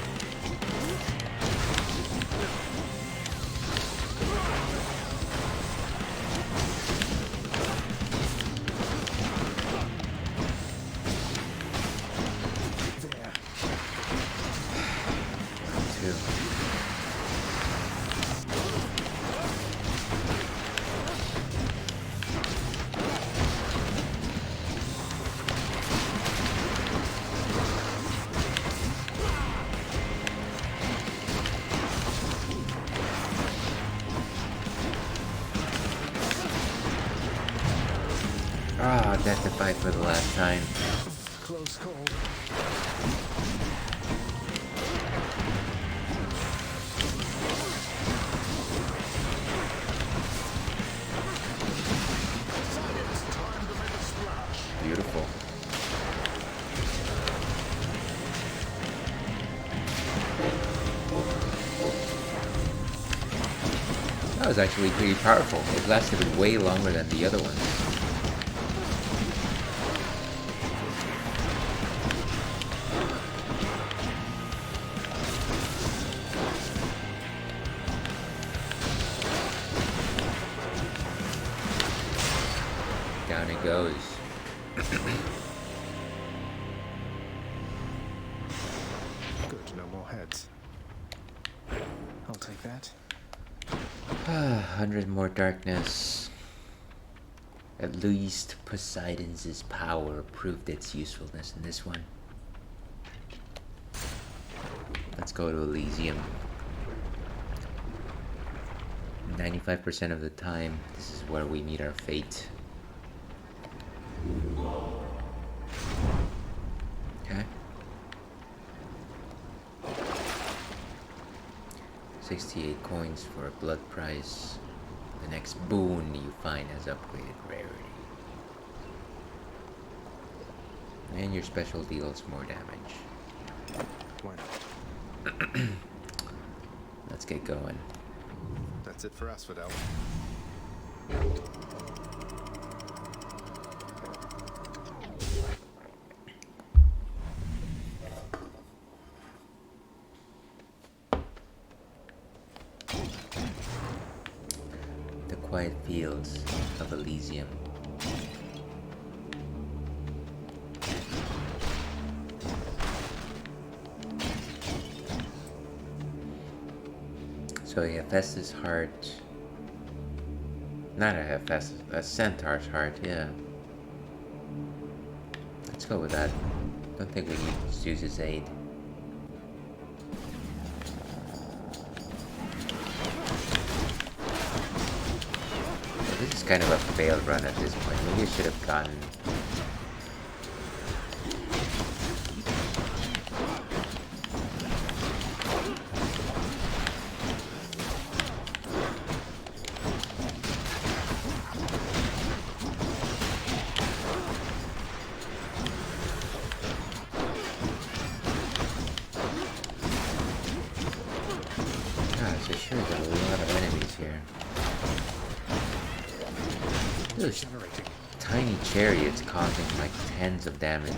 S1: Ah, death to fight for the last time.
S2: Close call.
S1: Beautiful. That was actually pretty powerful. It lasted way longer than the other ones. Down it goes.
S2: Good, no more heads. I'll take that.
S1: 100 more darkness. At least Poseidon's power proved its usefulness in this one. Let's go to Elysium. 95% of the time, this is where we meet our fate. Okay. 68 coins for a blood price. The next boon you find has upgraded rarity. And your special deals more damage.
S2: Why not?
S1: Let's get going.
S2: That's it for us, Fidel.
S1: The quiet fields of Elysium. So yeah, Hephaestus' heart. Not a Hephaestus, a centaur's heart, yeah. Let's go with that. Don't think we need Zeus's aid. Well, this is kind of a failed run at this point. Maybe I should have gotten... Gosh, there sure is a lot of enemies here. Those tiny chariots causing like tens of damage.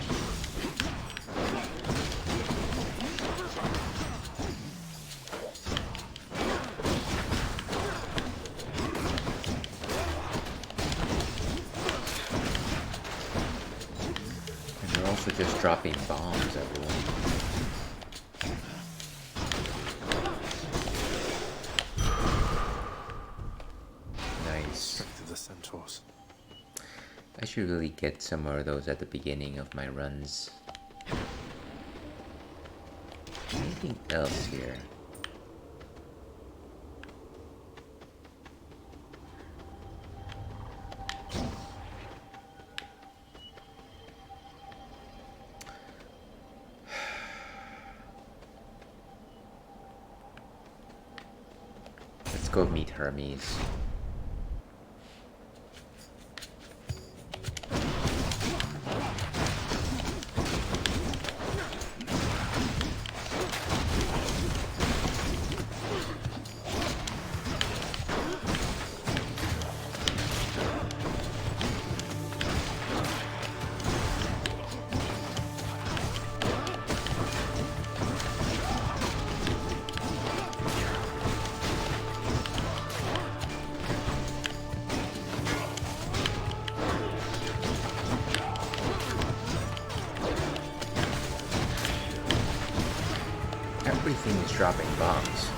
S1: And they're also just dropping bombs everywhere.
S2: The centaurs.
S1: I should really get some more of those at the beginning of my runs. Anything else here? Let's go meet Hermes. Everything is dropping bombs.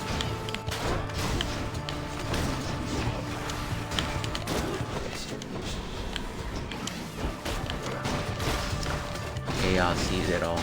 S1: Chaos sees it all.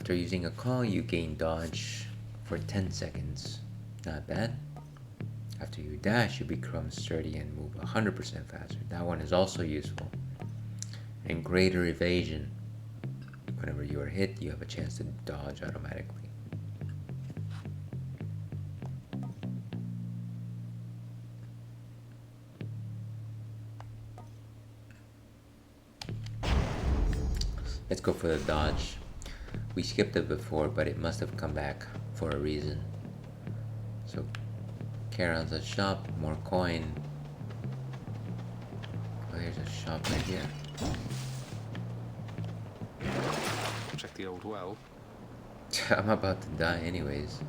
S1: After using a call, you gain dodge for 10 seconds. Not bad. After you dash, you become sturdy and move 100% faster. That one is also useful. And greater evasion. Whenever you are hit, you have a chance to dodge automatically. Let's go for the dodge. We skipped it before, but it must have come back for a reason. So, Charon's a shop, more coin. Oh, here's a shop right here.
S2: Check the old well.
S1: I'm about to die anyways.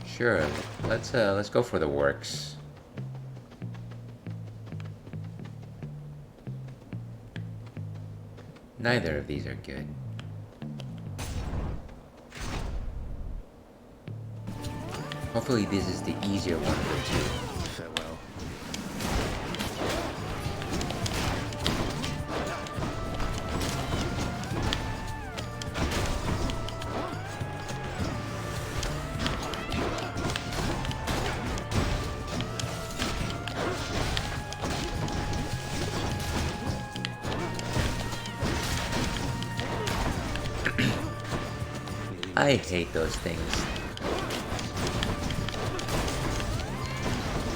S1: Sure, let's go for the works. Neither of these are good. Hopefully this is the easier one of the two.
S2: Farewell.
S1: I hate those things.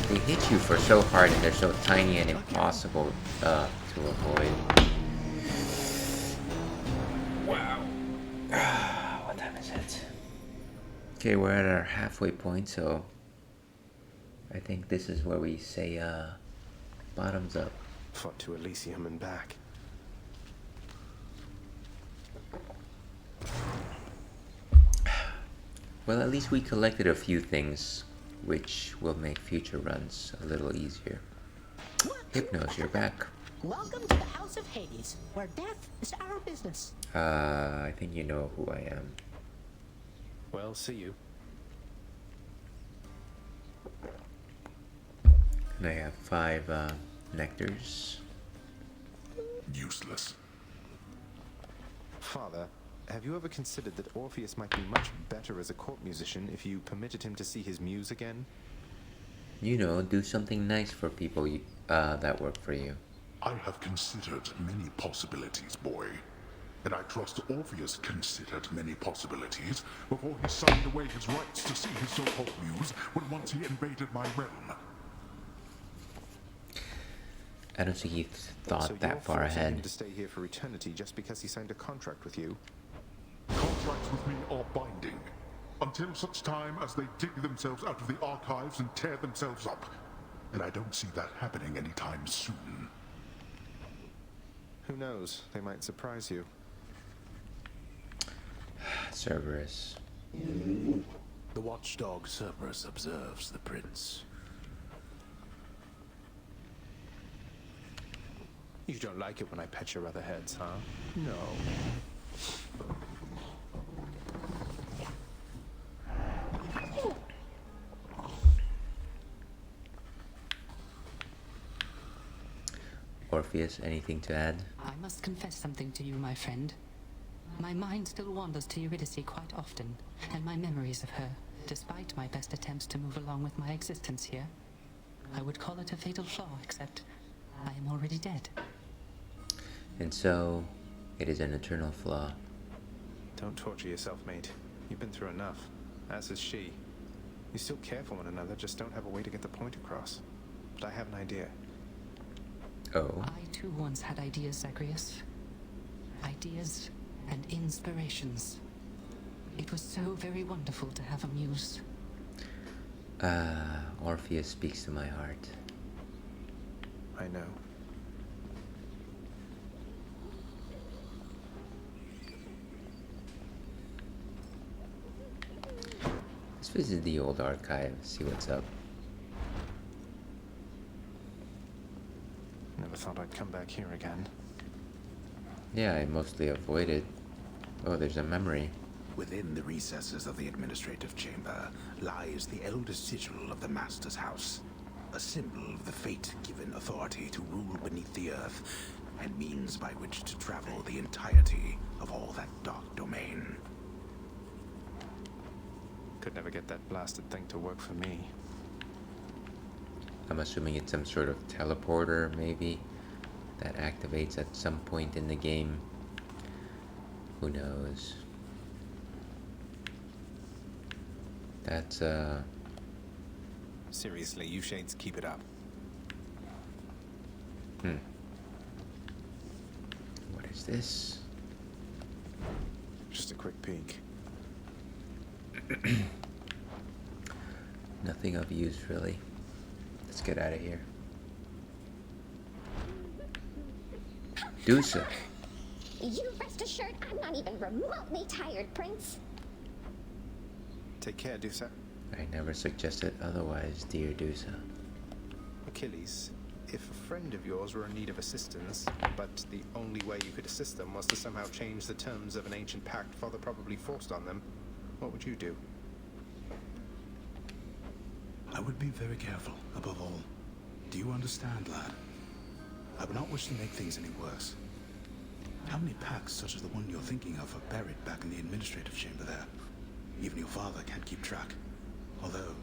S1: They hit you for so hard and they're so tiny and impossible to avoid. Wow. What time is it? Okay, we're at our halfway point, so I think this is where we say bottoms up.
S2: Fought to Elysium and back.
S1: Well, at least we collected a few things, which will make future runs a little easier. Hypnos, you're back.
S13: Welcome to the House of Hades, where death is our business.
S1: I think you know who I am.
S2: Well, see you.
S1: And I have 5 nectars.
S3: Useless.
S2: Father, have you ever considered that Orpheus might be much better as a court musician if you permitted him to see his muse again?
S1: You know, do something nice for people that work for you.
S3: I have considered many possibilities, boy. And I trust Orpheus considered many possibilities before he signed away his rights to see his so-called muse when once he invaded my realm.
S1: I don't think he thought
S2: So
S1: that far ahead.
S2: Him to stay here for eternity just because he signed a contract with you?
S3: Contracts with me are binding, until such time as they dig themselves out of the archives and tear themselves up. And I don't see that happening anytime soon.
S2: Who knows? They might surprise you.
S1: Cerberus.
S4: The watchdog Cerberus observes the prince.
S2: You don't like it when I pet your other heads, huh? No.
S1: Orpheus, anything to add?
S5: I must confess something to you, my friend. My mind still wanders to Eurydice quite often, and my memories of her, despite my best attempts to move along with my existence here. I would call it a fatal flaw, except I am already dead.
S1: And so, it is an eternal flaw.
S2: Don't torture yourself, mate. You've been through enough. As is she. You still care for one another, just don't have a way to get the point across. But I have an idea.
S1: Oh?
S5: I too once had ideas, Zagreus. Ideas and inspirations. It was so very wonderful to have a muse.
S1: Orpheus speaks to my heart.
S2: I know.
S1: Let's visit the old archive, see what's up.
S2: Never thought I'd come back here again.
S1: Yeah, I mostly avoided. Oh, there's a memory.
S4: Within the recesses of the administrative chamber lies the eldest sigil of the Master's house. a symbol of the fate-given authority to rule beneath the earth, and means by which to travel the entirety of all that dark domain.
S2: Could never get that blasted thing to work for me.
S1: I'm assuming it's some sort of teleporter, maybe, that activates at some point in the game. Who knows? That's,
S2: Seriously, you shades keep it up.
S1: What is this?
S2: Just a quick peek.
S1: Nothing of use, really. Let's get out of here. Dusa.
S7: You rest assured I'm not even remotely tired, Prince.
S2: Take care, Dusa.
S1: I never suggested otherwise, dear Dusa.
S2: Achilles, if a friend of yours were in need of assistance, but the only way you could assist them was to somehow change the terms of an ancient pact Father probably forced on them, what would you do?
S4: I would be very careful, above all. Do you understand, lad? I would not wish to make things any worse. How many packs such as the one you're thinking of are buried back in the administrative chamber there? Even your father can't keep track. Although,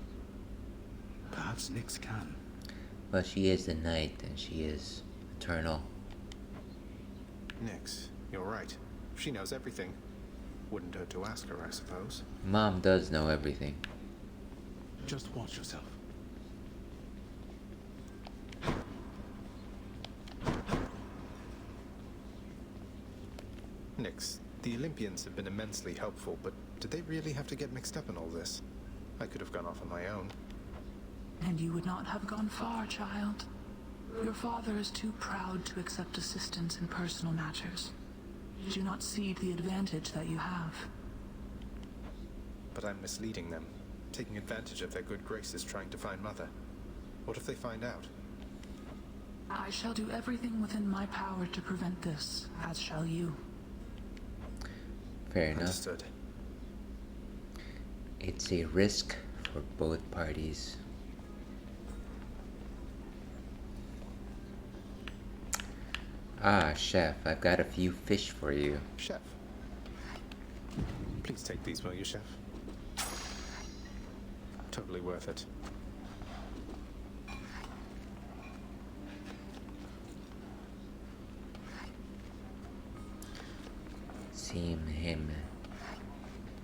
S4: perhaps Nyx can.
S1: Well, she is the knight, and she is eternal.
S2: Nyx, you're right. She knows everything. Wouldn't hurt to ask her, I suppose.
S1: Mom does know everything.
S4: Just watch yourself.
S2: Nyx, the Olympians have been immensely helpful, but did they really have to get mixed up in all this? I could have gone off on my own.
S14: And you would not have gone far, child. Your father is too proud to accept assistance in personal matters. Do not cede the advantage that you have.
S2: But I'm misleading them, taking advantage of their good graces trying to find Mother. What if they find out?
S14: I shall do everything within my power to prevent this, as shall you.
S1: Fair enough.
S2: Understood.
S1: It's a risk for both parties. Ah, chef, I've got a few fish for you.
S2: Chef. Please take these, will you, chef? Totally worth it.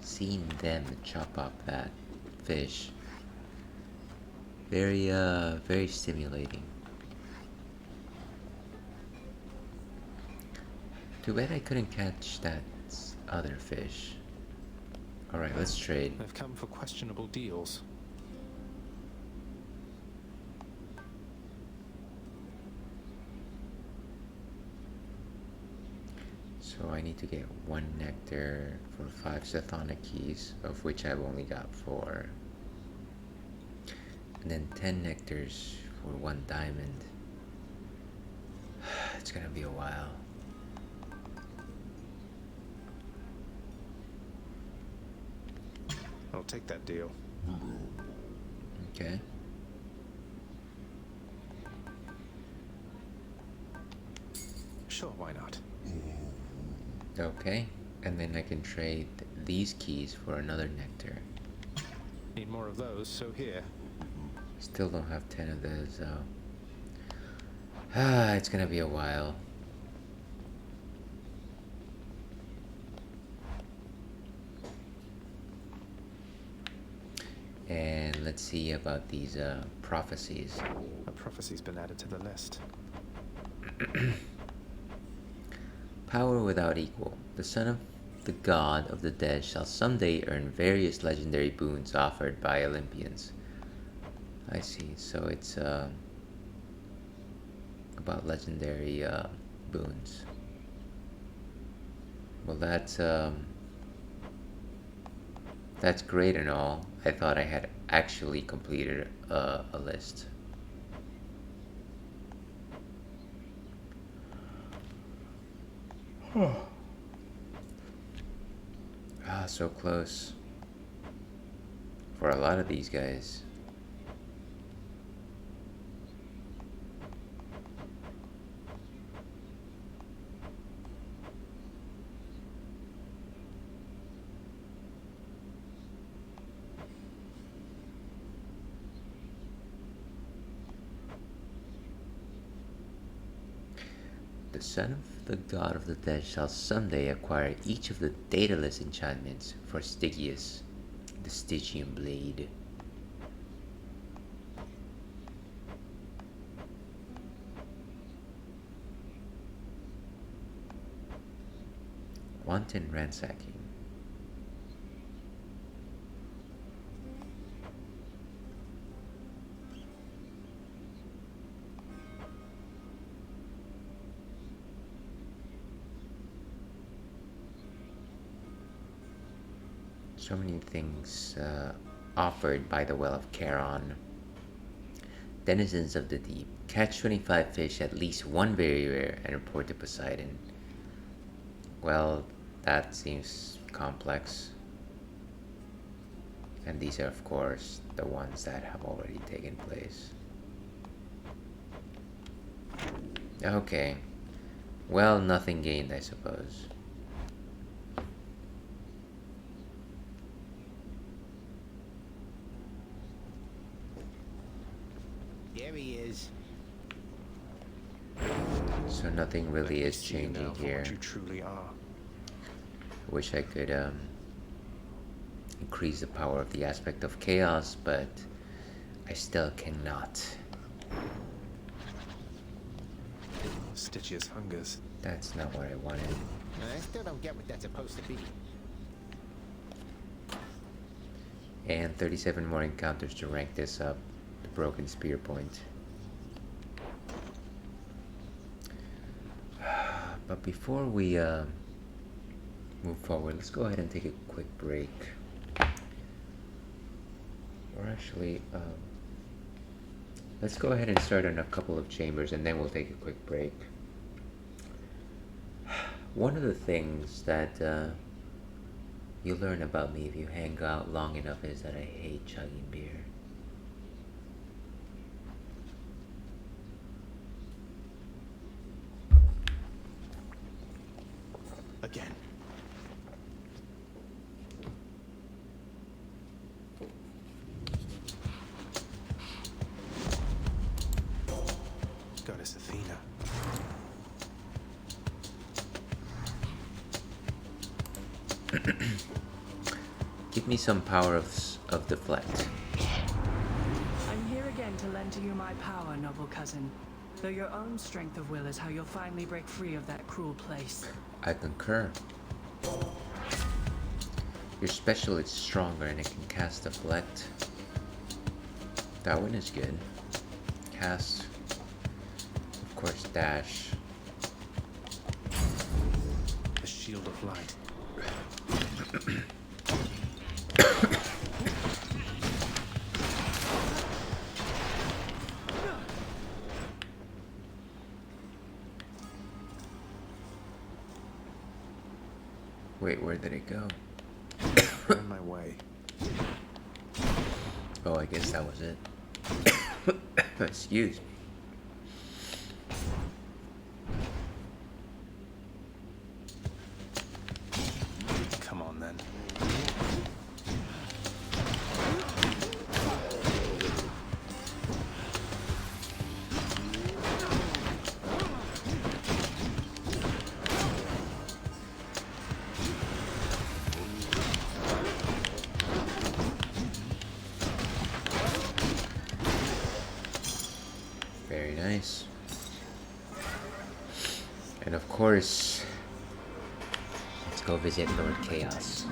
S1: Seen them chop up that fish. Very stimulating. Too bad I couldn't catch that other fish. Alright, let's trade.
S2: I've come for questionable deals.
S1: So I need to get 1 nectar for 5 Sethonic keys, of which I've only got 4. And then 10 nectars for 1 diamond. It's gonna be a while.
S2: I'll take that deal.
S1: Okay.
S2: Sure, why not?
S1: Okay, and then I can trade these keys for another nectar.
S2: Need more of those, so here.
S1: Still don't have 10 of those, though. Ah, it's gonna be a while. And let's see about these prophecies.
S2: A prophecy's been added to the list.
S1: Power without equal. The son of the god of the dead shall someday earn various legendary boons offered by Olympians. I see. So it's about legendary boons. Well, that's great and all. I thought I had actually completed a list. Ah, so close. For a lot of these guys. The son of the god of the dead shall someday acquire each of the dataless enchantments for Stygius, the Stygian blade. Wanton ransacking. So many things offered by the Well of Charon. Denizens of the deep. Catch 25 fish, at least one very rare, and report to Poseidon. Well, that seems complex. And these are, of course, the ones that have already taken place. Okay. Well, nothing gained, I suppose.
S8: There he is.
S1: So nothing really is changing here.
S2: What you truly are.
S1: Wish I could increase the power of the aspect of chaos, but I still cannot.
S2: Stygius hungers.
S1: That's not what I wanted.
S8: I still don't get what that's supposed to be.
S1: And 37 more encounters to rank this up. The broken spear point. But before we move forward, let's go ahead and take a quick break. Or actually, let's go ahead and start on a couple of chambers and then we'll take a quick break. One of the things that you learn about me if you hang out long enough is that I hate chugging beer.
S2: Again. Goddess Athena.
S1: Give me some power of deflect.
S14: I'm here again to lend to you my power, noble cousin. Though your own strength of will is how you'll finally break free of that cruel place.
S1: I concur. Your special is stronger and it can cast deflect. That one is good. Cast. Of course, dash.
S2: The shield of light.
S1: Wait, where did it go?
S2: On my way.
S1: Oh, I guess that was it. Excuse me.
S2: Come on then.
S1: Very nice. And of course, let's go visit Lord Chaos.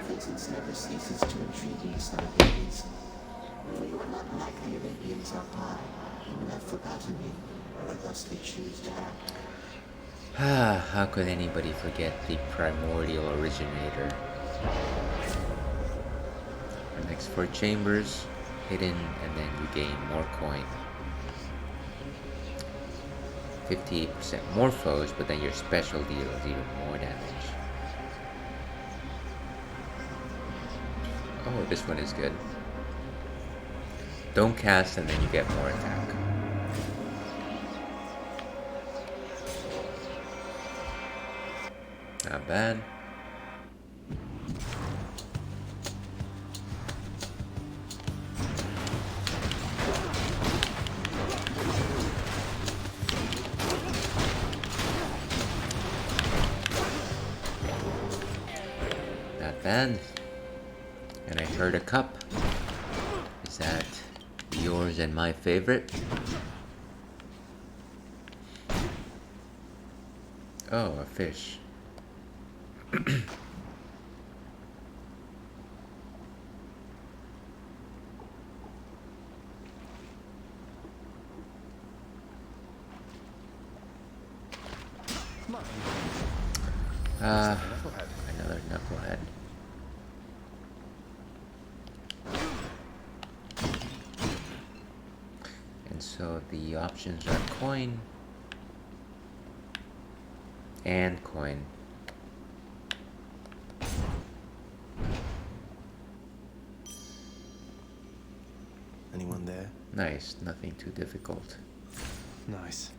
S9: Presence never ceases to intrigue me, son of Hades. For you are not like the Olympians up high, who have forgotten me, or thus they choose to act.
S1: How could anybody forget the primordial originator? Our next 4 chambers, hidden, and then you gain more coin. 58% more foes, but then your special deals even more damage. Oh, this one is good. Don't cast and then you get more attack. Not bad. Not bad. And I heard a cup. Is that yours and my favorite? Oh, a fish. Another knucklehead. And so the options are coin and coin.
S2: Anyone there?
S1: Nice, nothing too difficult.
S2: Nice.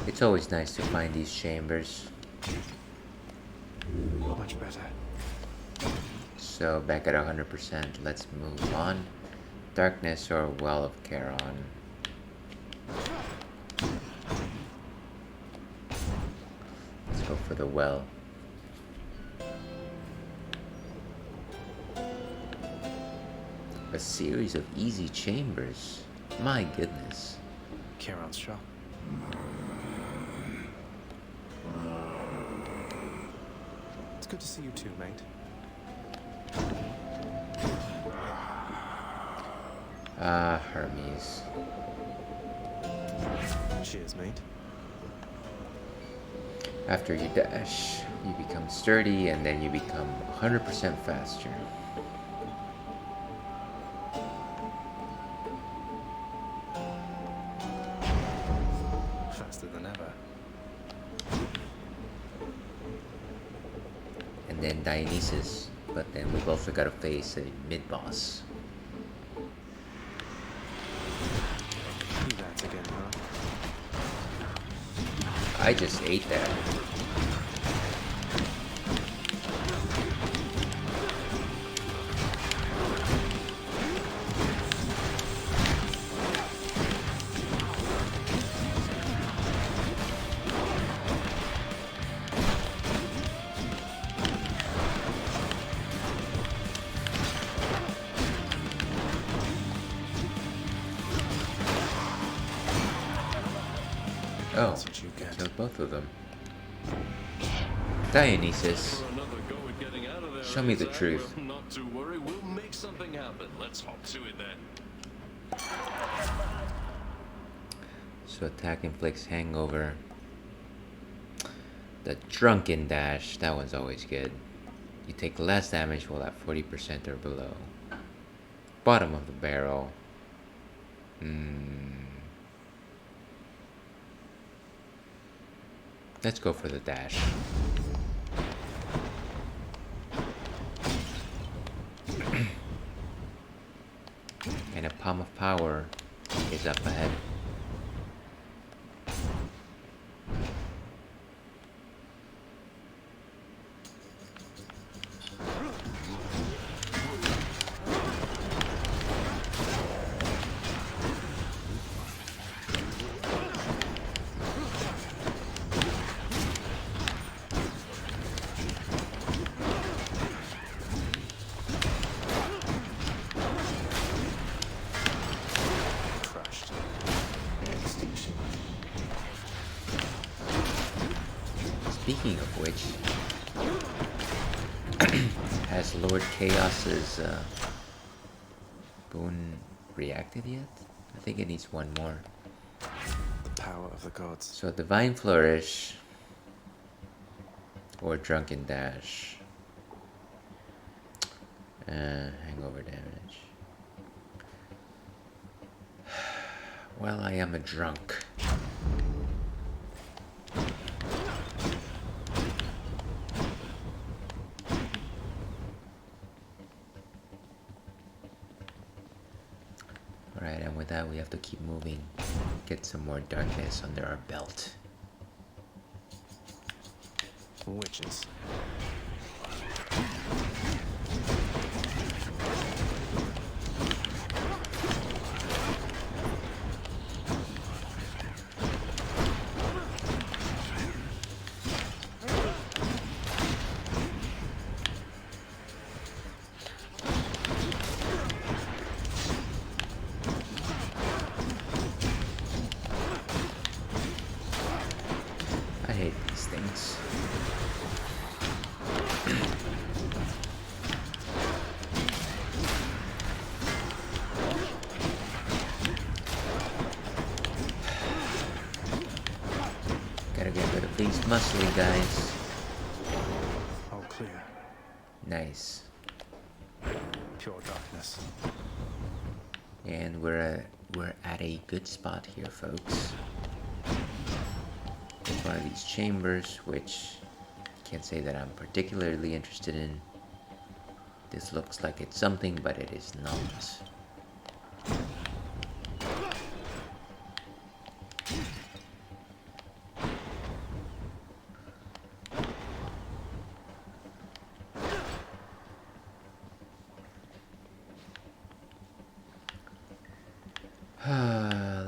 S1: It's always nice to find these chambers.
S2: Much better.
S1: So back at 100%, let's move on. Darkness or Well of Charon. Let's go for the well. A series of easy chambers. My goodness.
S2: Charon's shop. It's good to see you too, mate.
S1: Ah, Hermes.
S2: Cheers, mate.
S1: After you dash, you become sturdy and then you become 100% faster.
S2: Faster than ever.
S1: And then Dionysus, but then we've also got to face a mid-boss.
S2: That's again, huh?
S1: I just ate that. Oh, killed both of them. Dionysus, show me the truth.
S10: Well, not to worry, we'll make something happen. Let's hop to it then.
S1: So attack inflicts hangover. The drunken dash, that one's always good. You take less damage while at 40% or below. Bottom of the barrel. Let's go for the dash. And a palm of power is up ahead. Speaking of which, has Lord Chaos's boon reacted yet? I think it needs one more.
S2: The power of the gods.
S1: So Divine Flourish or Drunken Dash. Hangover damage. Well, I am a drunk. Alright, and with that we have to keep moving. Get some more darkness under our belt.
S2: Witches.
S1: I hate these things. Gotta get rid of these muscly guys.
S2: All clear.
S1: Nice.
S2: Pure darkness.
S1: And we're at a good spot here, folks. One of these chambers, which can't say that I'm particularly interested in. This looks like it's something, but it is not.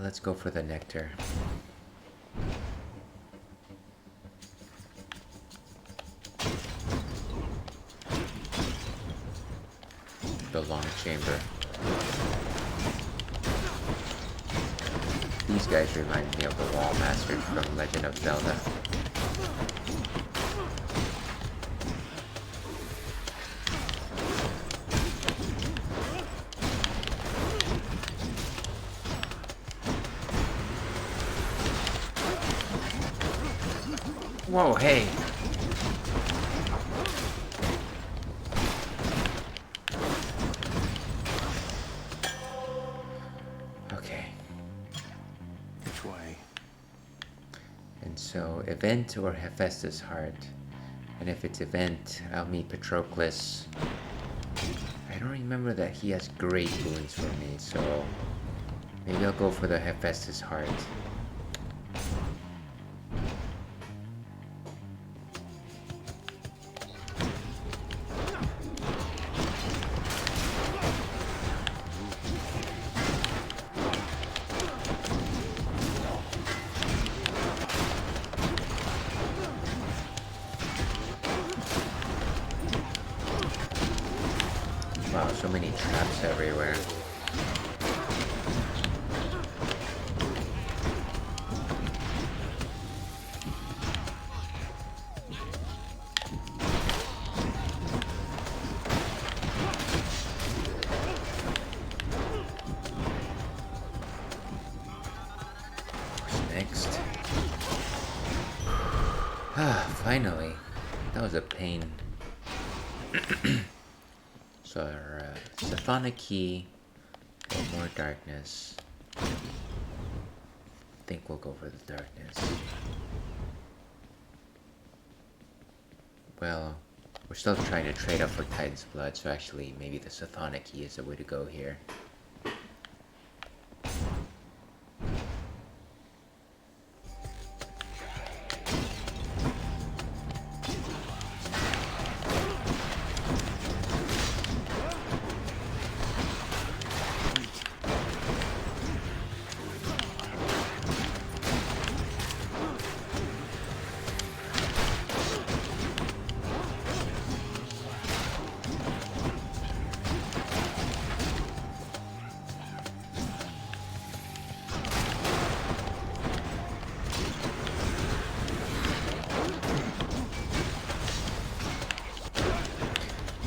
S1: Let's go for the nectar. The long chamber. These guys remind me of the wall masters from Legend of Zelda. Whoa, hey! Okay.
S2: Which way?
S1: And so, event or Hephaestus' heart. And if it's event, I'll meet Patroclus. I don't remember that he has great boons for me, so maybe I'll go for the Hephaestus' heart. Wow, so many traps everywhere. What's next? Ah, finally. That was a pain. So our Symphonic Key, or more darkness. I think we'll go for the darkness. Well, we're still trying to trade up for Titan's Blood, so actually maybe the Symphonic Key is the way to go here.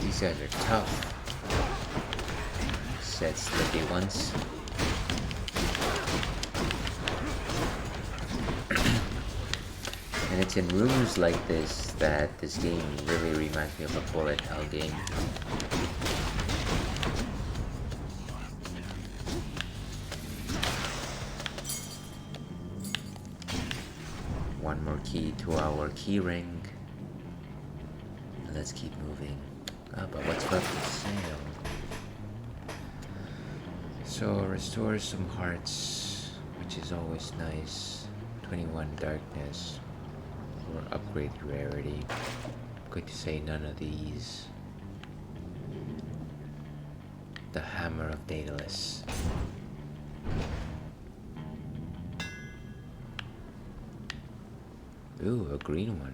S1: These guys are tough, said Slippy once. And it's in rooms like this that this game really reminds me of a bullet hell game. One more key to our key ring. Let's keep moving. But what's left for sale? So restore some hearts, which is always nice. 21 darkness, or upgrade rarity. I'm going to say none of these. The Hammer of Daedalus. Ooh, a green one.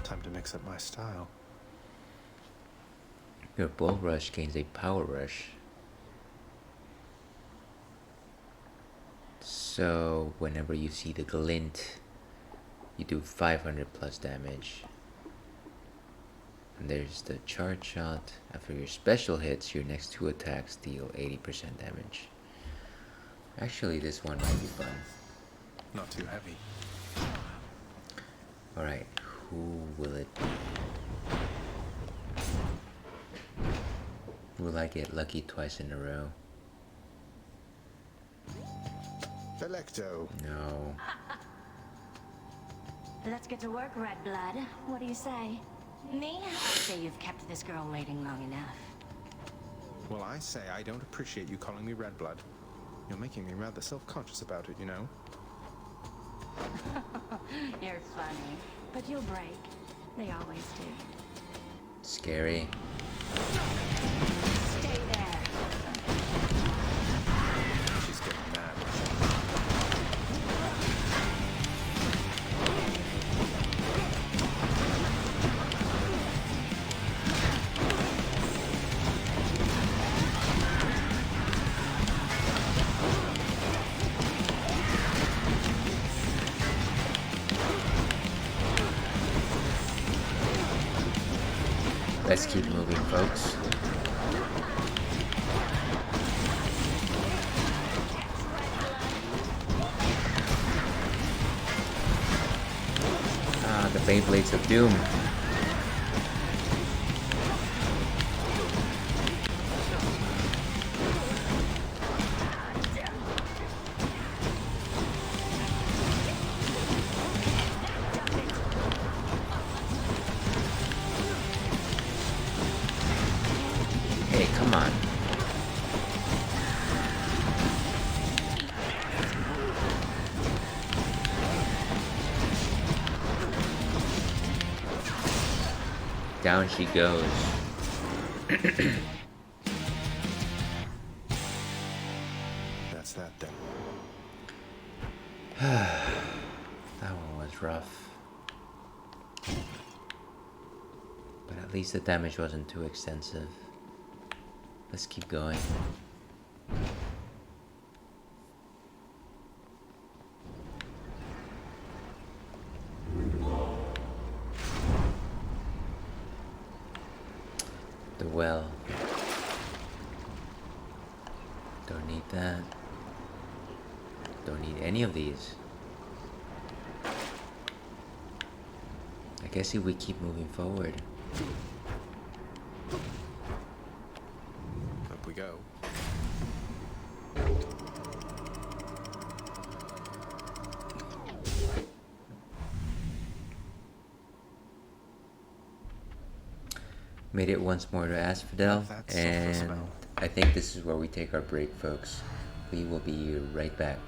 S2: Time to mix up my style.
S1: Your Bull Rush gains a Power Rush. So whenever you see the glint, you do 500 plus damage. And there's the Charge Shot. After your special hits, your next 2 attacks deal 80% damage. Actually, this one might be fun.
S2: Not too heavy.
S1: Alright, who will it be? Will I get lucky twice in a row?
S2: Delecto.
S1: No.
S7: Let's get to work, Red Blood. What do you say? Me? I say you've kept this girl waiting long enough.
S2: Well, I say I don't appreciate you calling me Red Blood. You're making me rather self-conscious about it, you know?
S7: You're funny. But you'll break. They always do.
S1: Scary.
S7: Stay there.
S2: She's getting mad.
S1: Let's keep moving, folks. Ah, the Beyblades of Doom. Hey, come on. Down she goes.
S2: That's that then.
S1: That one was rough. But at least the damage wasn't too extensive. Let's keep going. The well. Don't need that. Don't need any of these. I guess if we keep moving forward.
S2: Up we go.
S1: Made it once more to Asphodel, and I think this is where we take our break, folks. We will be right back.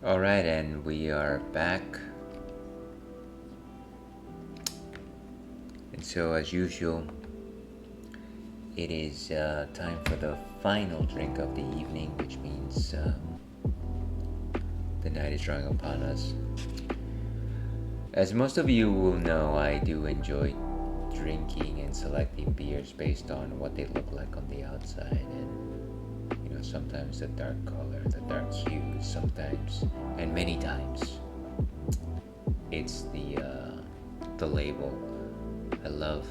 S1: Alright, and we are back. And so, as usual, it is time for the final drink of the evening, which means the night is drawing upon us. As most of you will know, I do enjoy drinking and selecting beers based on what they look like on the outside, and sometimes the dark color, the dark hues, sometimes, and many times, it's the label. I love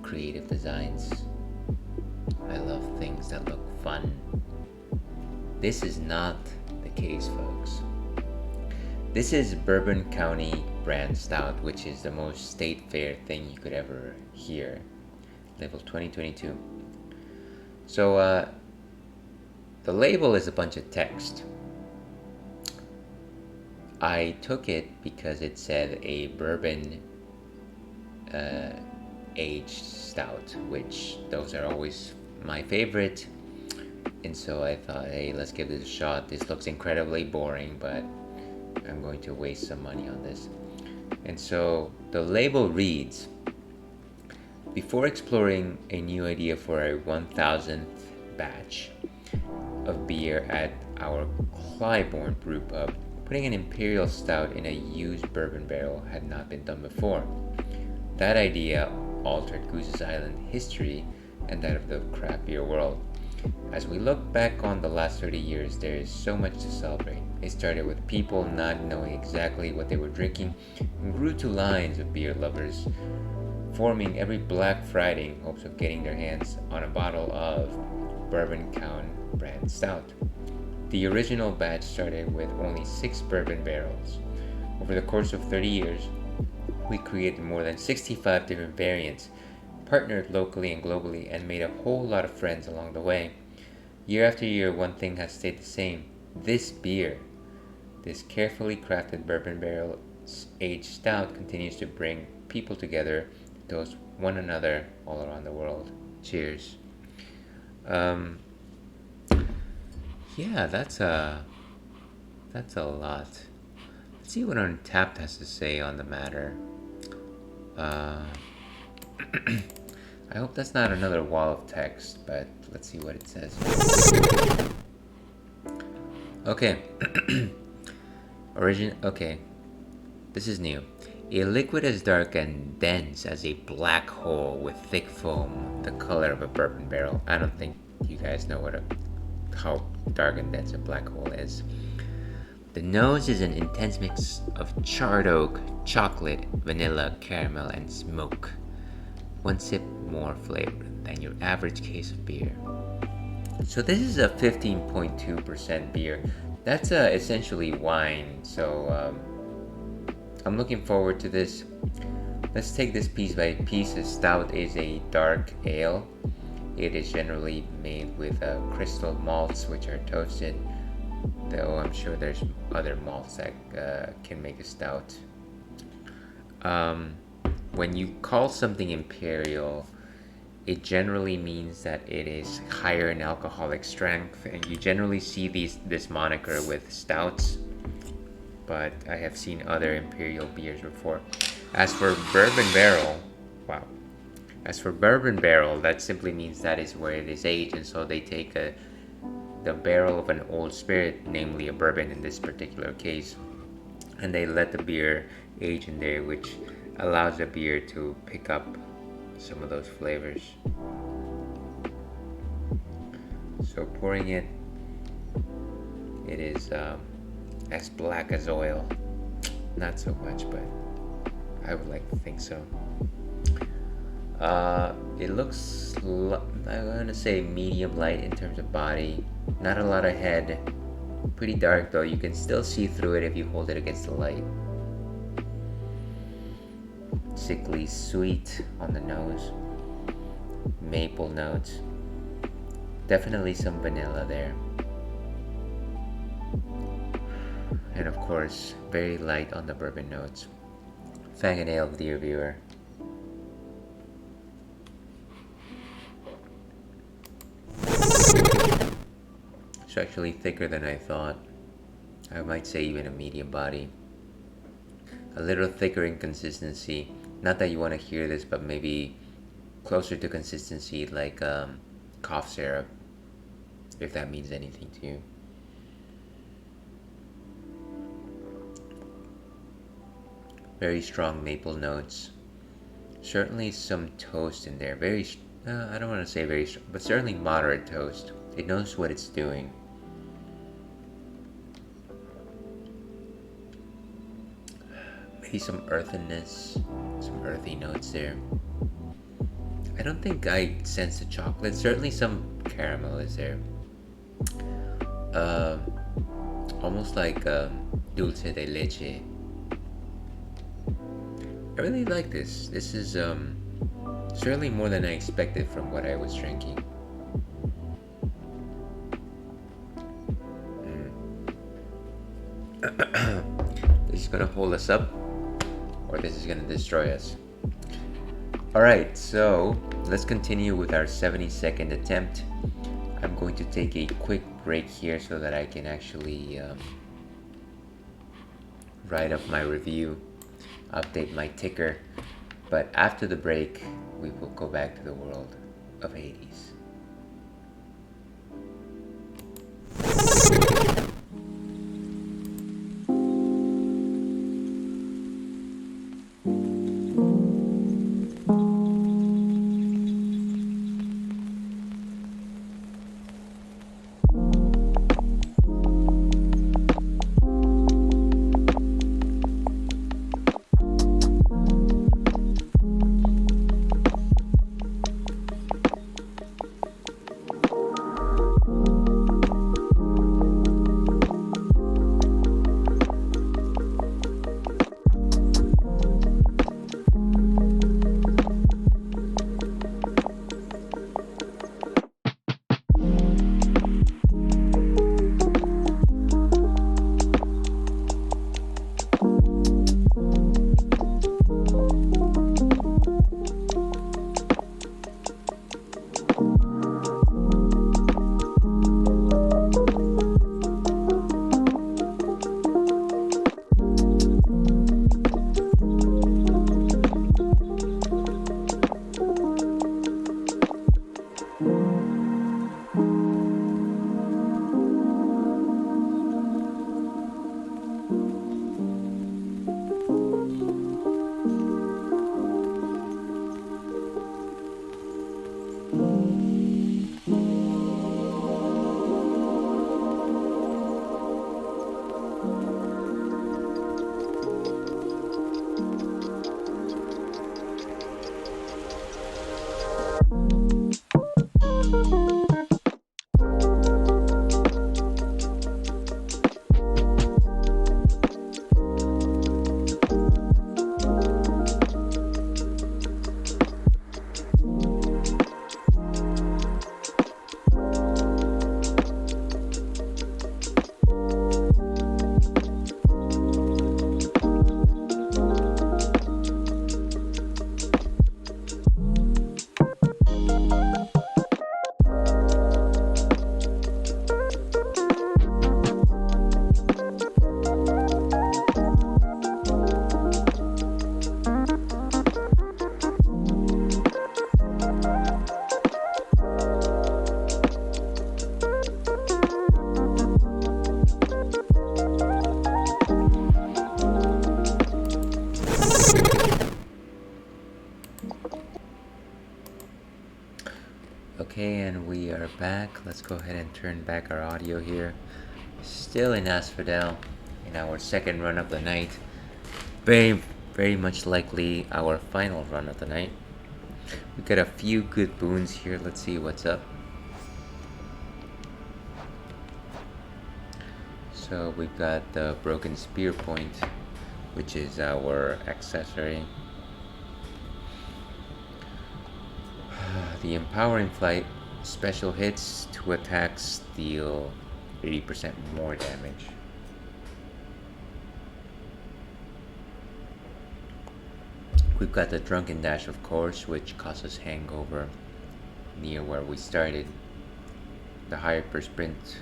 S1: creative designs. I love things that look fun. This is not the case, folks. This is Bourbon County Brand Stout, which is the most state fair thing you could ever hear. Label 2022. So, the label is a bunch of text. I took it because it said a bourbon aged stout, which those are always my favorite. And so I thought, hey, let's give this a shot. This looks incredibly boring, but I'm going to waste some money on this. And so the label reads, before exploring a new idea for a 1000th batch of beer at our Clybourne brew pub, putting an imperial stout in a used bourbon barrel had not been done before. That idea altered Goose's Island history and that of the craft beer world. As we look back on the last 30 years, there is so much to celebrate. It started with people not knowing exactly what they were drinking and grew to lines of beer lovers forming every Black Friday in hopes of getting their hands on a bottle of Bourbon County Brand Stout. The original batch started with only 6 bourbon barrels. Over the course of 30 years, we created more than 65 different variants, partnered locally and globally, and made a whole lot of friends along the way. Year after year, one thing has stayed the same. This beer, this carefully crafted bourbon barrel aged stout, continues to bring people together, toast one another all around the world. Cheers. Yeah, that's a lot. Let's see what Untapped has to say on the matter. Uh, I hope that's not another wall of text, but let's see what it says. Okay. Okay. This is new. A liquid as dark and dense as a black hole with thick foam, the color of a bourbon barrel. I don't think you guys know how dark and dense a black hole is. The nose is an intense mix of charred oak, chocolate, vanilla, caramel, and smoke. One sip more flavor than your average case of beer. So this is a 15.2% beer. That's essentially wine, so I'm looking forward to this. Let's take this piece by piece. A stout is a dark ale. It is generally made with crystal malts, which are toasted, though I'm sure there's other malts that can make a stout. When you call something imperial, it generally means that it is higher in alcoholic strength, and you generally see this moniker with stouts, but I have seen other imperial beers before. As for bourbon barrel, that simply means that is where it is aged, and so they take the barrel of an old spirit, namely a bourbon in this particular case, and they let the beer age in there, which allows the beer to pick up some of those flavors. So pouring it is as black as oil. Not so much, but I would like to think so. It looks, I'm gonna say medium light in terms of body. Not a lot of head. Pretty dark though. You can still see through it if you hold it against the light. Sickly sweet on the nose. Maple notes. Definitely some vanilla there. And of course, very light on the bourbon notes. Fang and ale, dear viewer. It's actually thicker than I thought. I might say even a medium body. A little thicker in consistency. Not that you want to hear this, but maybe closer to consistency like cough syrup, if that means anything to you. Very strong maple notes. Certainly some toast in there. I don't want to say very strong, but certainly moderate toast. It knows what it's doing. Maybe some earthiness, some earthy notes there. I don't think I sense the chocolate. Certainly some caramel is there. Almost like dulce de leche. I really like this. This is certainly more than I expected from what I was drinking. This is gonna hold us up, or this is gonna destroy us. Alright, so let's continue with our 72nd attempt. I'm going to take a quick break here so that I can actually write up my review, update my ticker, but after the break we will go back to the world of Hades. let's go ahead and turn back our audio here. Still in Asphodel, in our second run of the night. Very much likely our final run of the night. We got a few good boons here. Let's see what's up. So we've got the Broken Spear Point, which is our accessory. The Empowering Flight, special hits to attacks deal 80% more damage. We've got the Drunken Dash, of course, which causes hangover near where we started. The Hyper Sprint,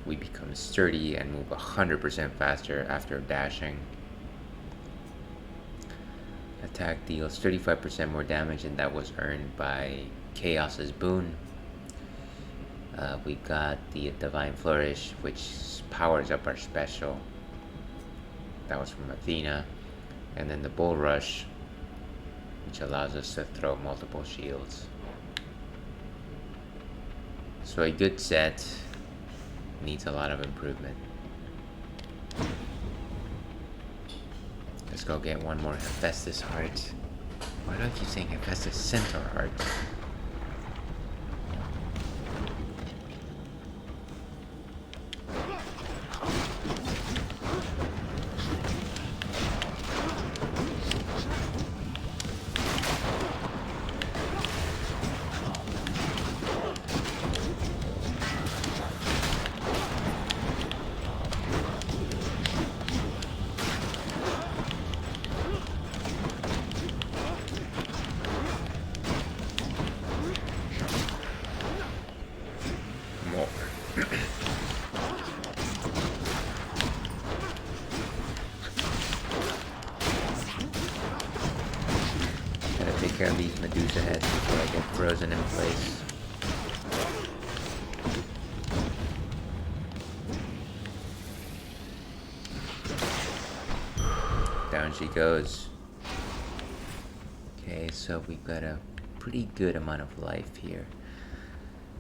S1: we become sturdy and move 100% faster after dashing. Attack deals 35% more damage, and that was earned by Chaos's boon. We got the Divine Flourish, which powers up our special. That was from Athena. And then the Bull Rush, which allows us to throw multiple shields. So a good set needs a lot of improvement. Let's go get one more Hephaestus Heart. Why do I keep saying Hephaestus Centaur Heart? Take care of these Medusa heads before I get frozen in place. Down she goes. Okay, so we've got a pretty good amount of life here,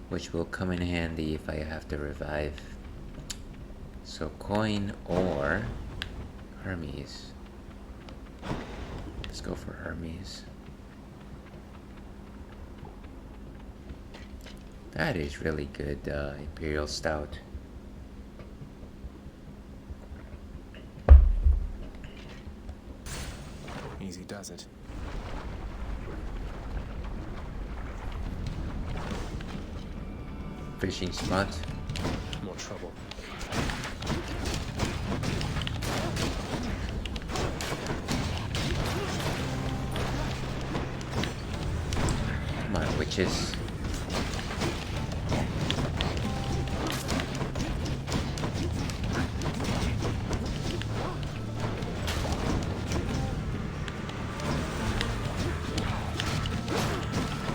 S1: which will come in handy if I have to revive. So coin or Hermes. Let's go for Hermes. That is really good, Imperial Stout.
S2: Easy does it.
S1: Fishing spot.
S2: More trouble.
S1: Come on, witches.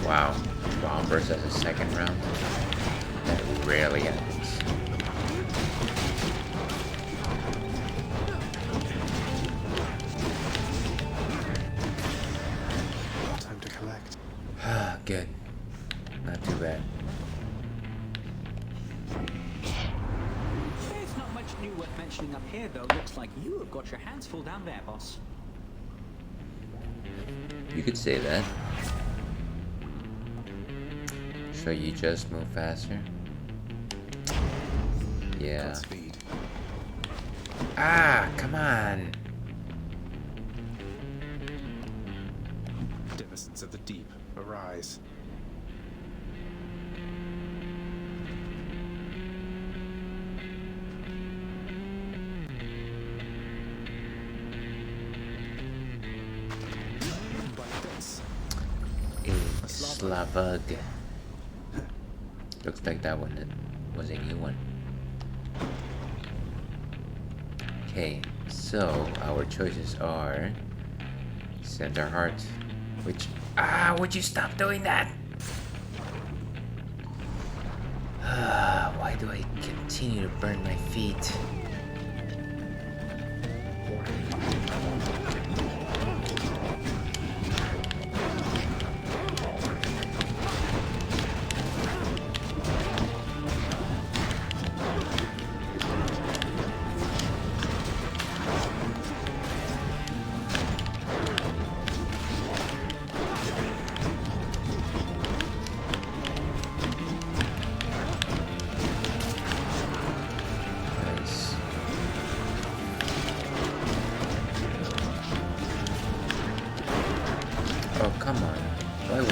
S1: Wow, bomb versus a second round? That rarely happens.
S2: Time to collect.
S1: Good. Not too bad.
S11: There's not much new worth mentioning up here, though. Looks like you have got your hands full down there, boss.
S1: You could say that. So you just move faster? Yeah.
S2: Speed.
S1: Ah, come on.
S2: Denizens of the deep, arise. Like this.
S1: A Slavug. Looks like that one was a new one. Okay, so our choices are Centaur Heart, which would you stop doing that? Why do I continue to burn my feet?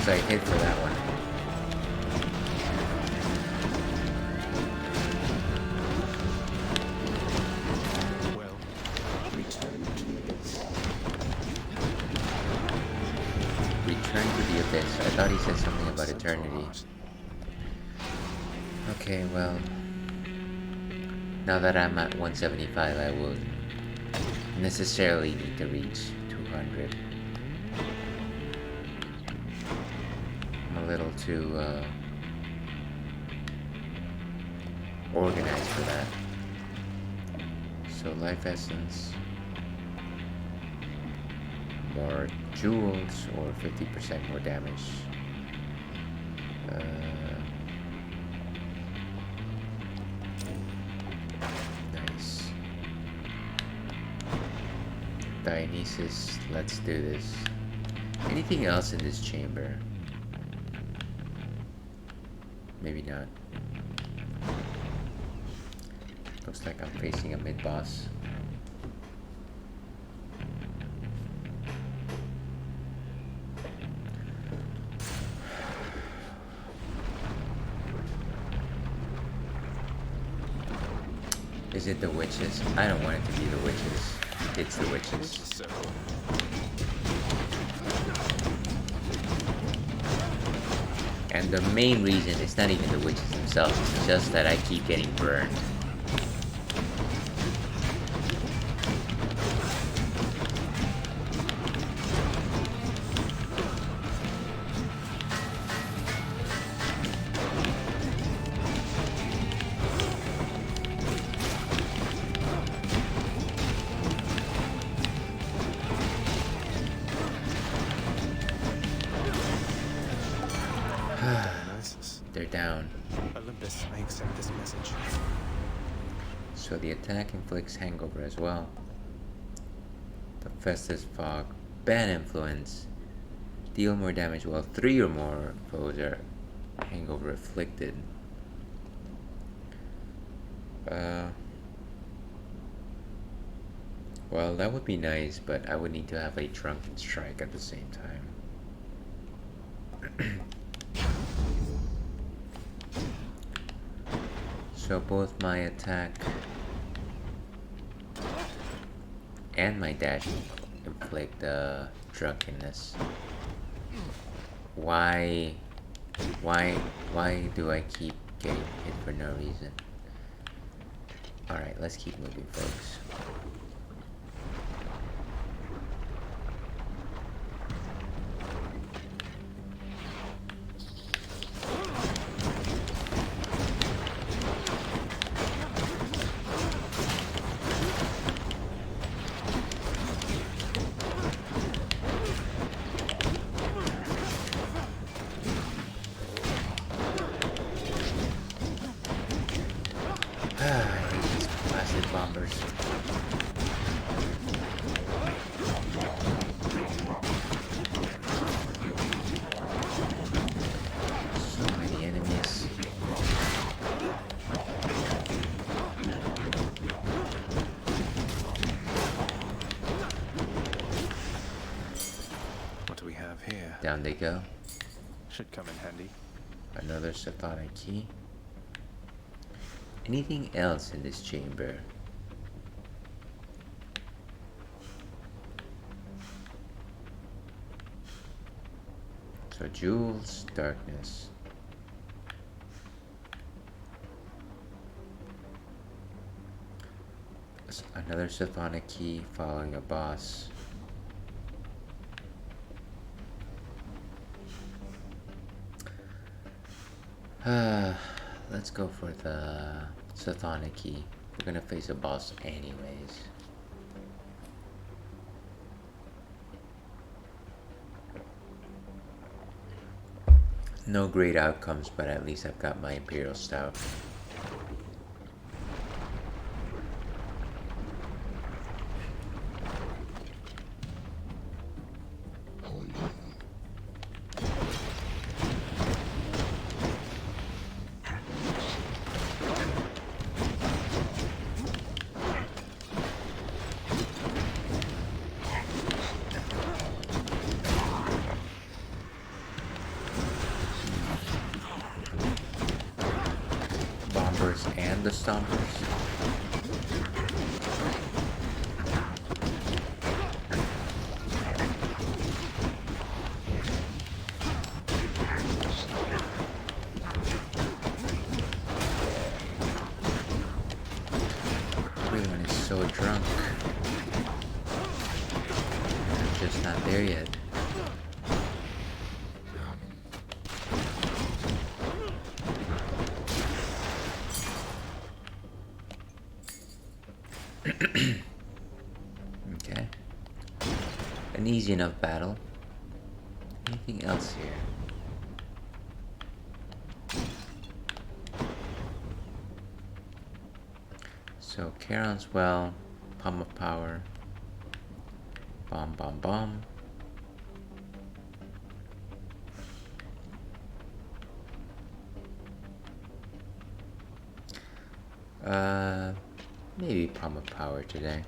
S1: was I hit for that one?
S2: Well,
S9: return to the abyss.
S1: Return to the abyss. I thought he said something about eternity. Okay, well, now that I'm at 175, I will necessarily need to reach 200. I'm a little too organized for that. So life essence, more jewels, or 50% more damage. Nice. Dionysus, let's do this. Anything else in this chamber? Maybe not. Looks like I'm facing a mid-boss. Is it the witches? I don't want it to be the witches. It's the witches. And the main reason is not even the witches themselves, it's just that I keep getting burned. They're down.
S2: Olympus, I accept this message.
S1: So the attack inflicts hangover as well. The Festus Fog. Ban influence. Deal more damage while 3 or more foes are hangover afflicted. Well, that would be nice, but I would need to have a drunken strike at the same time. So both my attack and my dash inflict drunkenness. Why do I keep getting hit for no reason? Alright, let's keep moving, folks. Bombers. So many enemies.
S2: What do we have here?
S1: Down they go.
S2: Should come in handy.
S1: Another Sathana key. Anything else in this chamber? So jewels, darkness. Another Sathana key following a boss. Let's go for the Sathana key. We're gonna face a boss anyways. No great outcomes, but at least I've got my Imperial Stout. the stompers. Everyone is so drunk. I'm just not there yet. Okay. An easy enough battle. Anything else here? So Charon's Well, Palm of Power, Bomb Bomb Bomb. Maybe Palm of Power today.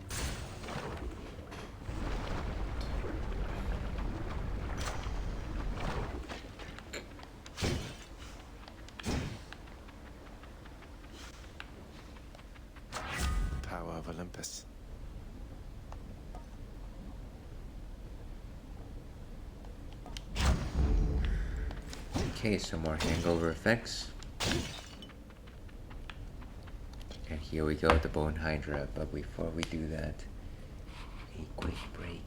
S2: Power of Olympus.
S1: Okay, some more hangover effects. And here we go, the Bone Hydra. But before we do that, a quick break.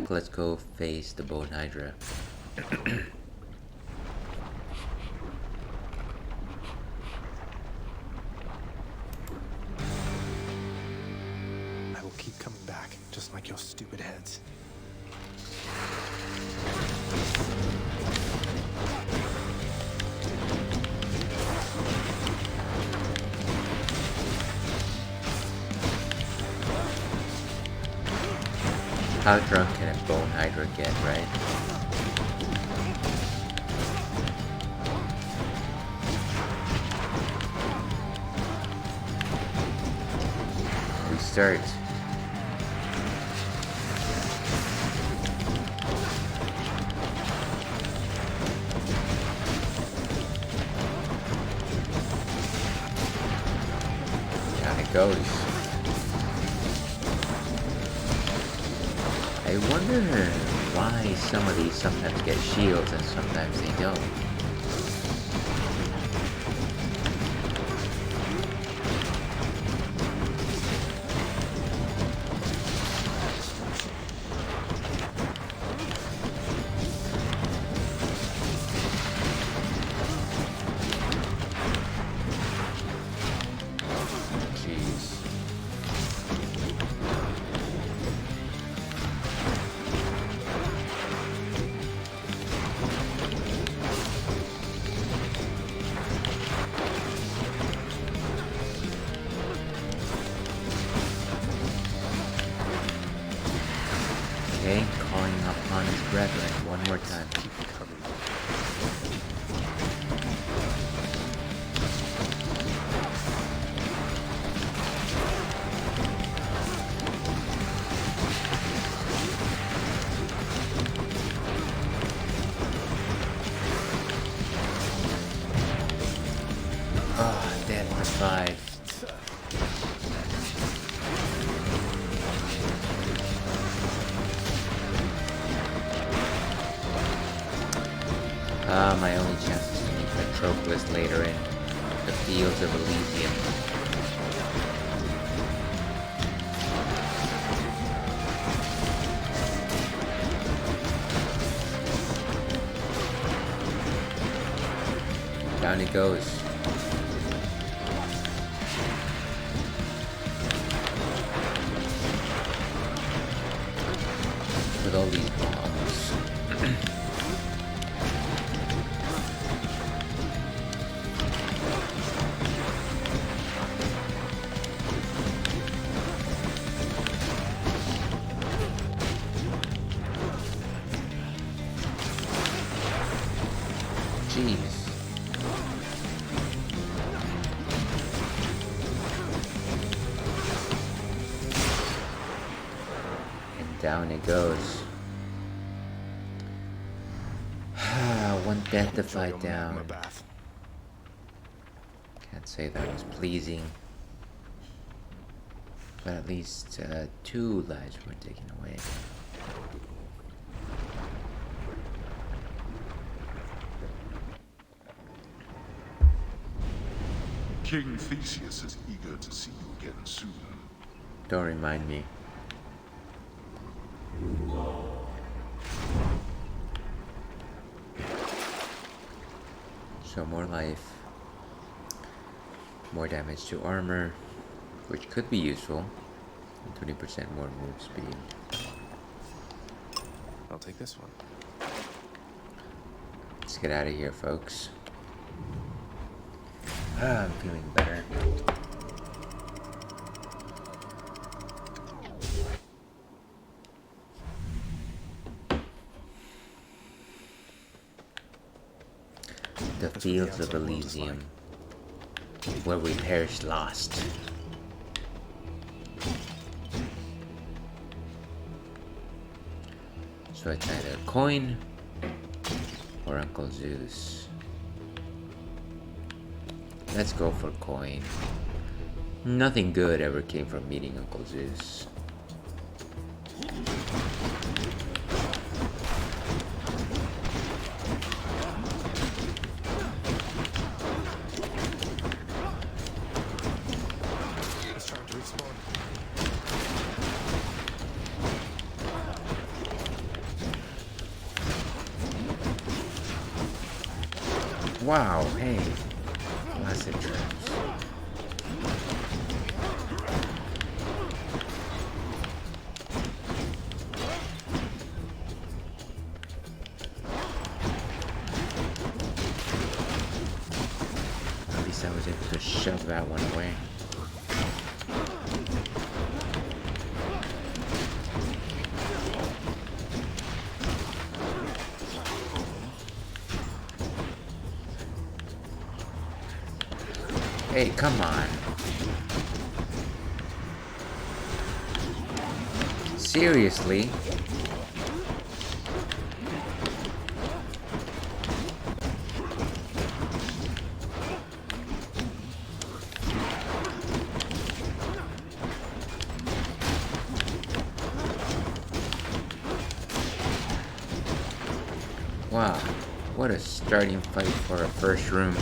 S1: Let's go face the Bone Hydra.
S2: I will keep coming back, just like your stupid heads.
S1: How drunk can a Bone Hydra get, right? We start. Down it goes. I wonder why some of these sometimes get shields and sometimes they don't. Okay, calling upon his brethren one more time. Keep it covered. Oh, dead. Patroclus later in the Fields of Elysium. Down it goes. With all these bombs. Jeez. Down it goes. One death to fight down. Can't say that was pleasing. But at least 2 lives were taken away.
S3: King Theseus is eager to see you again soon.
S1: Don't remind me. So more life, more damage to armor, which could be useful, and 20% more move speed.
S2: I'll take this one.
S1: Let's get out of here, folks. I'm feeling better. The Fields of Elysium, where we perish lost. So it's either coin or Uncle Zeus. Let's go for coin. Nothing good ever came from meeting Uncle Zeus. Wow, hey, classic traps. At least I was able to shove that one away. Hey, come on. Seriously? Wow, what a starting fight for a first room.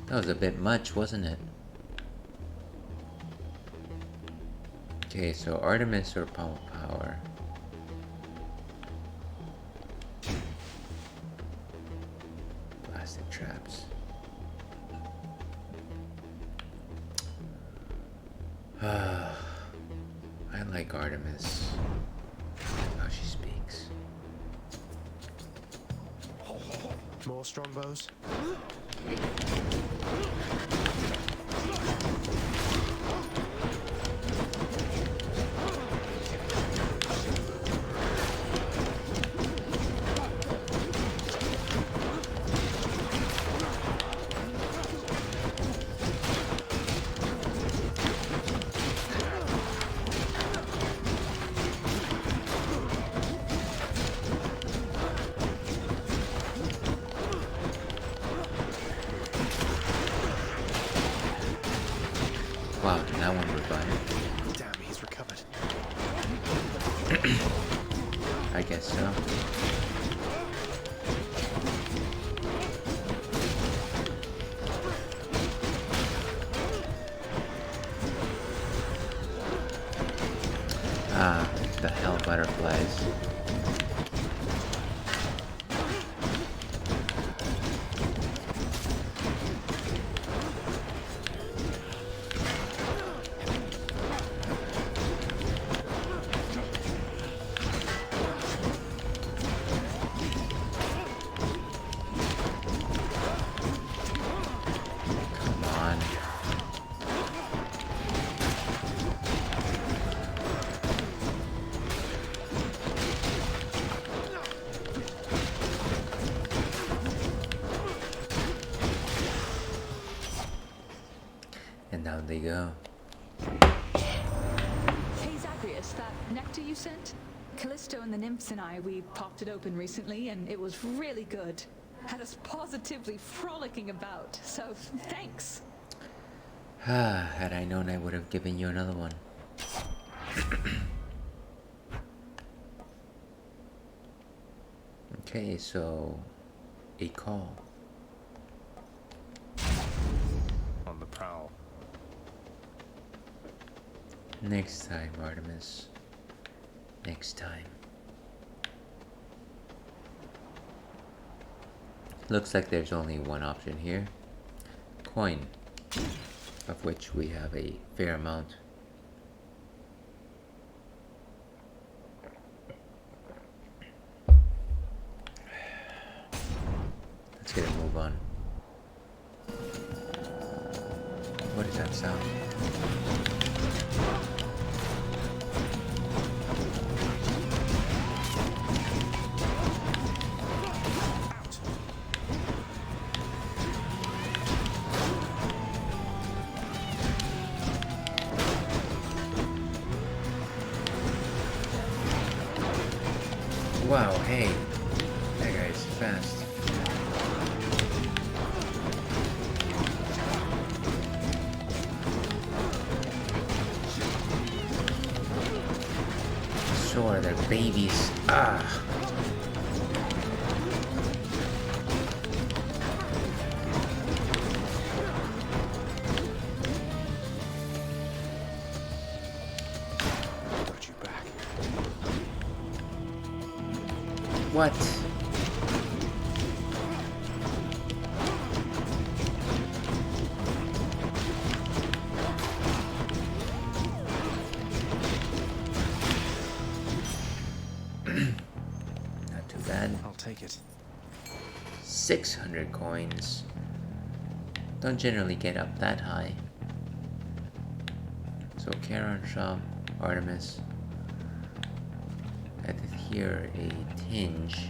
S1: That was a bit much, wasn't it? Okay, so Artemis or Palm of Power? Plastic traps. I like Artemis. How she speaks.
S2: More strongbows?
S1: Wow, that one revived.
S2: Damn, he's recovered.
S1: I guess so. Ah, the hell butterflies. Come on. And down they go.
S15: Hey Zagreus, that nectar you sent? Callisto and the nymphs and I, we popped it open recently and it was really good. Had us positively frolicking about, so thanks.
S1: Had I known, I would have given you another one. Okay, so a call.
S2: On the prowl.
S1: Next time, Artemis. Next time. Looks like there's only one option here. Coin, of which we have a fair amount. Let's get a move on. What is that sound? Wow, hey, that guy's fast. Sure, they're babies. Ah.
S2: Got you back.
S1: What? Not too bad.
S2: I'll take it.
S1: 600 coins. Don't generally get up that high. So Charon shop, Artemis. I did hear a tinge.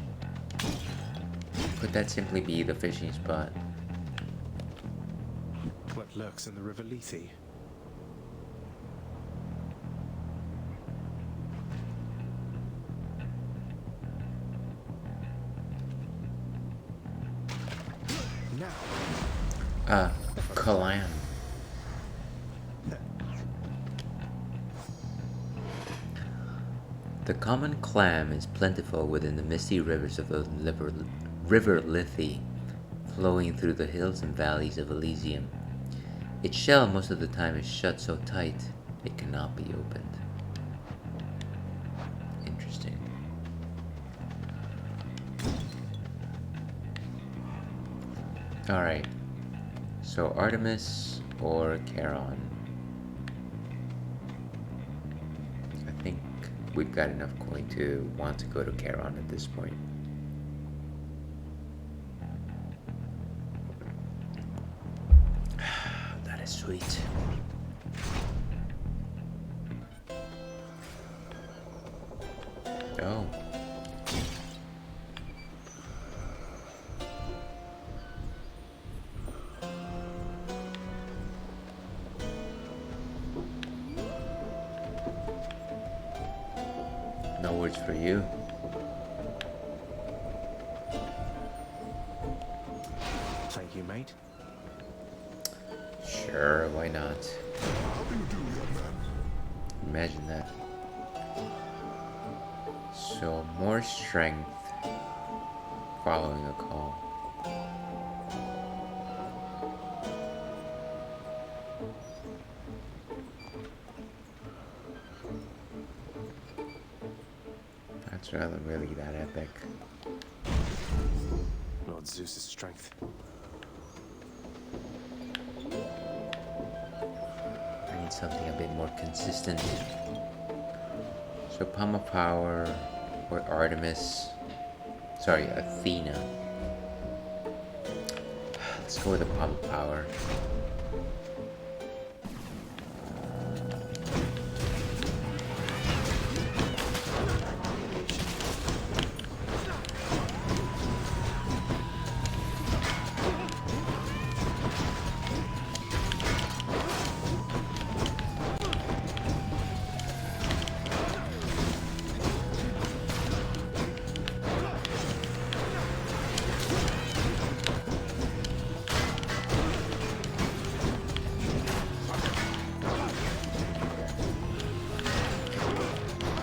S1: Could that simply be the fishing spot?
S2: What lurks in the river Lethe? Now.
S1: Clam. The common clam is plentiful within the misty rivers of the river Lethe, flowing through the hills and valleys of Elysium. Its shell most of the time is shut so tight it cannot be opened. Interesting. Alright, so Artemis or Charon? I think we've got enough coin to want to go to Charon at this point. That is sweet. Oh. No words for you.
S2: Thank you, mate.
S1: Sure, why not?
S3: How do you do, young man?
S1: Imagine that. So more strength following a call. That's really that epic.
S2: Lord Zeus's strength.
S1: I need something a bit more consistent. So Palm of Power or Artemis. Sorry, Athena. Let's go with the Palm of Power.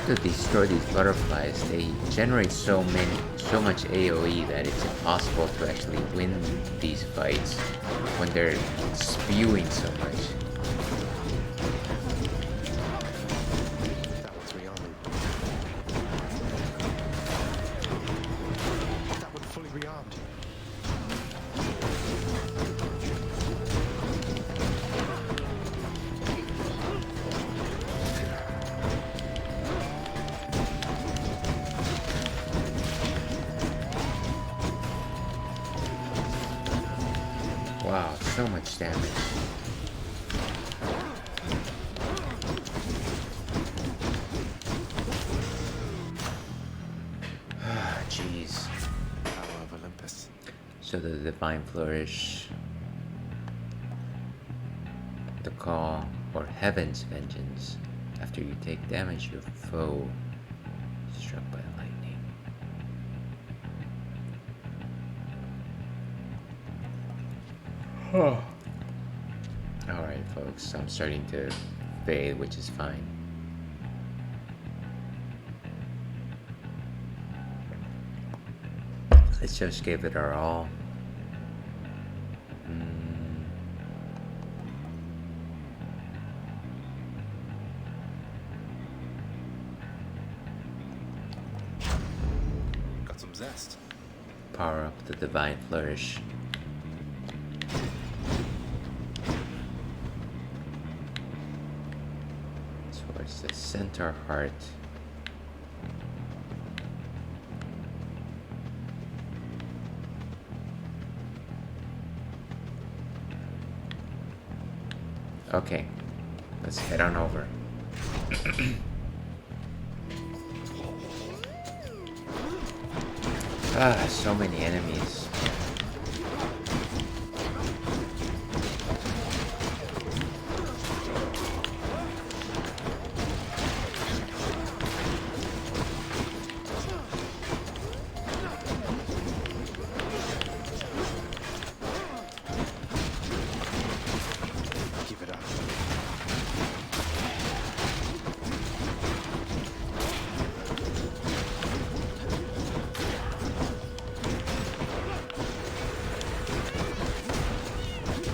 S1: To destroy these butterflies, they generate so much AoE that it's impossible to actually win these fights when they're spewing so much.
S2: That one's rearming. That one fully rearmed.
S1: Wow, so much damage. Ah, jeez.
S2: Power of Olympus.
S1: So the Divine Flourish, the Call, or Heaven's Vengeance. After you take damage, your foe is struck by lightning. Alright folks, I'm starting to fade, which is fine. Let's just give it our all.
S2: Got some zest.
S1: Power up the Divine Flourish. Towards the center heart. Okay, let's head on over. Ah, so many enemies.
S2: Give it up.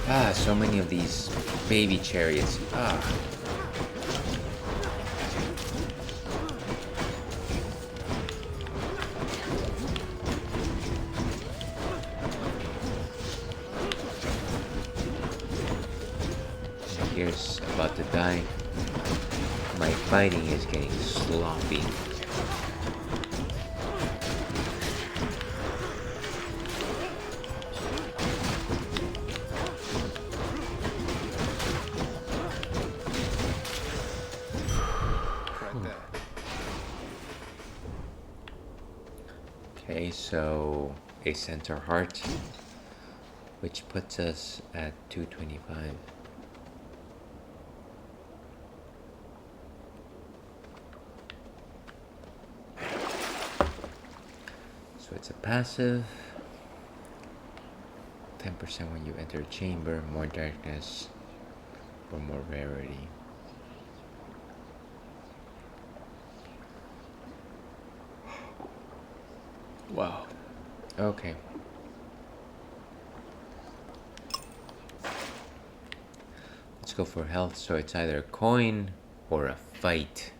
S1: Ah, so many of these baby chariots. Ah. Here's about to die. My fighting is getting sloppy.
S2: Right there.
S1: Okay, so a center heart, which puts us at 225. So it's a passive. 10% when you enter a chamber, more darkness, or more rarity. Wow. Okay. Let's go for health, so it's either a coin or a fight.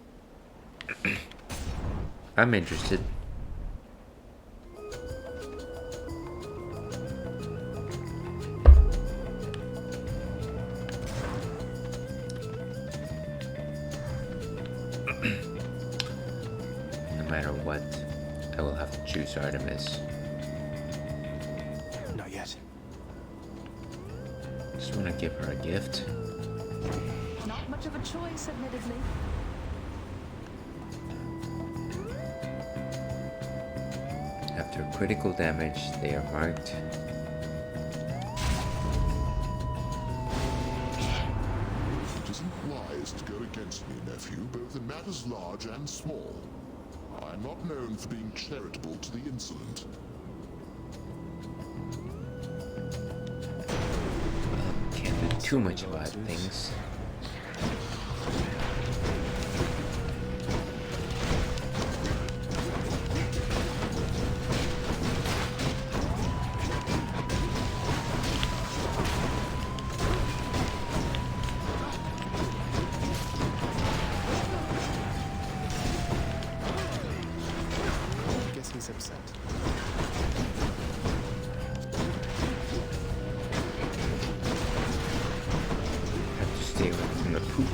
S1: I'm interested. No matter what, I will have to choose Artemis.
S2: Not yet.
S1: Just want to give her a gift.
S14: Not much of a choice, admittedly.
S1: After critical damage, they are marked.
S3: It isn't wise to go against me, nephew, both in matters large and small. I'm not known for being charitable to the insolent.
S1: Can't do too much about things.
S2: Guess he's upset.
S1: Have to stay away from the poop.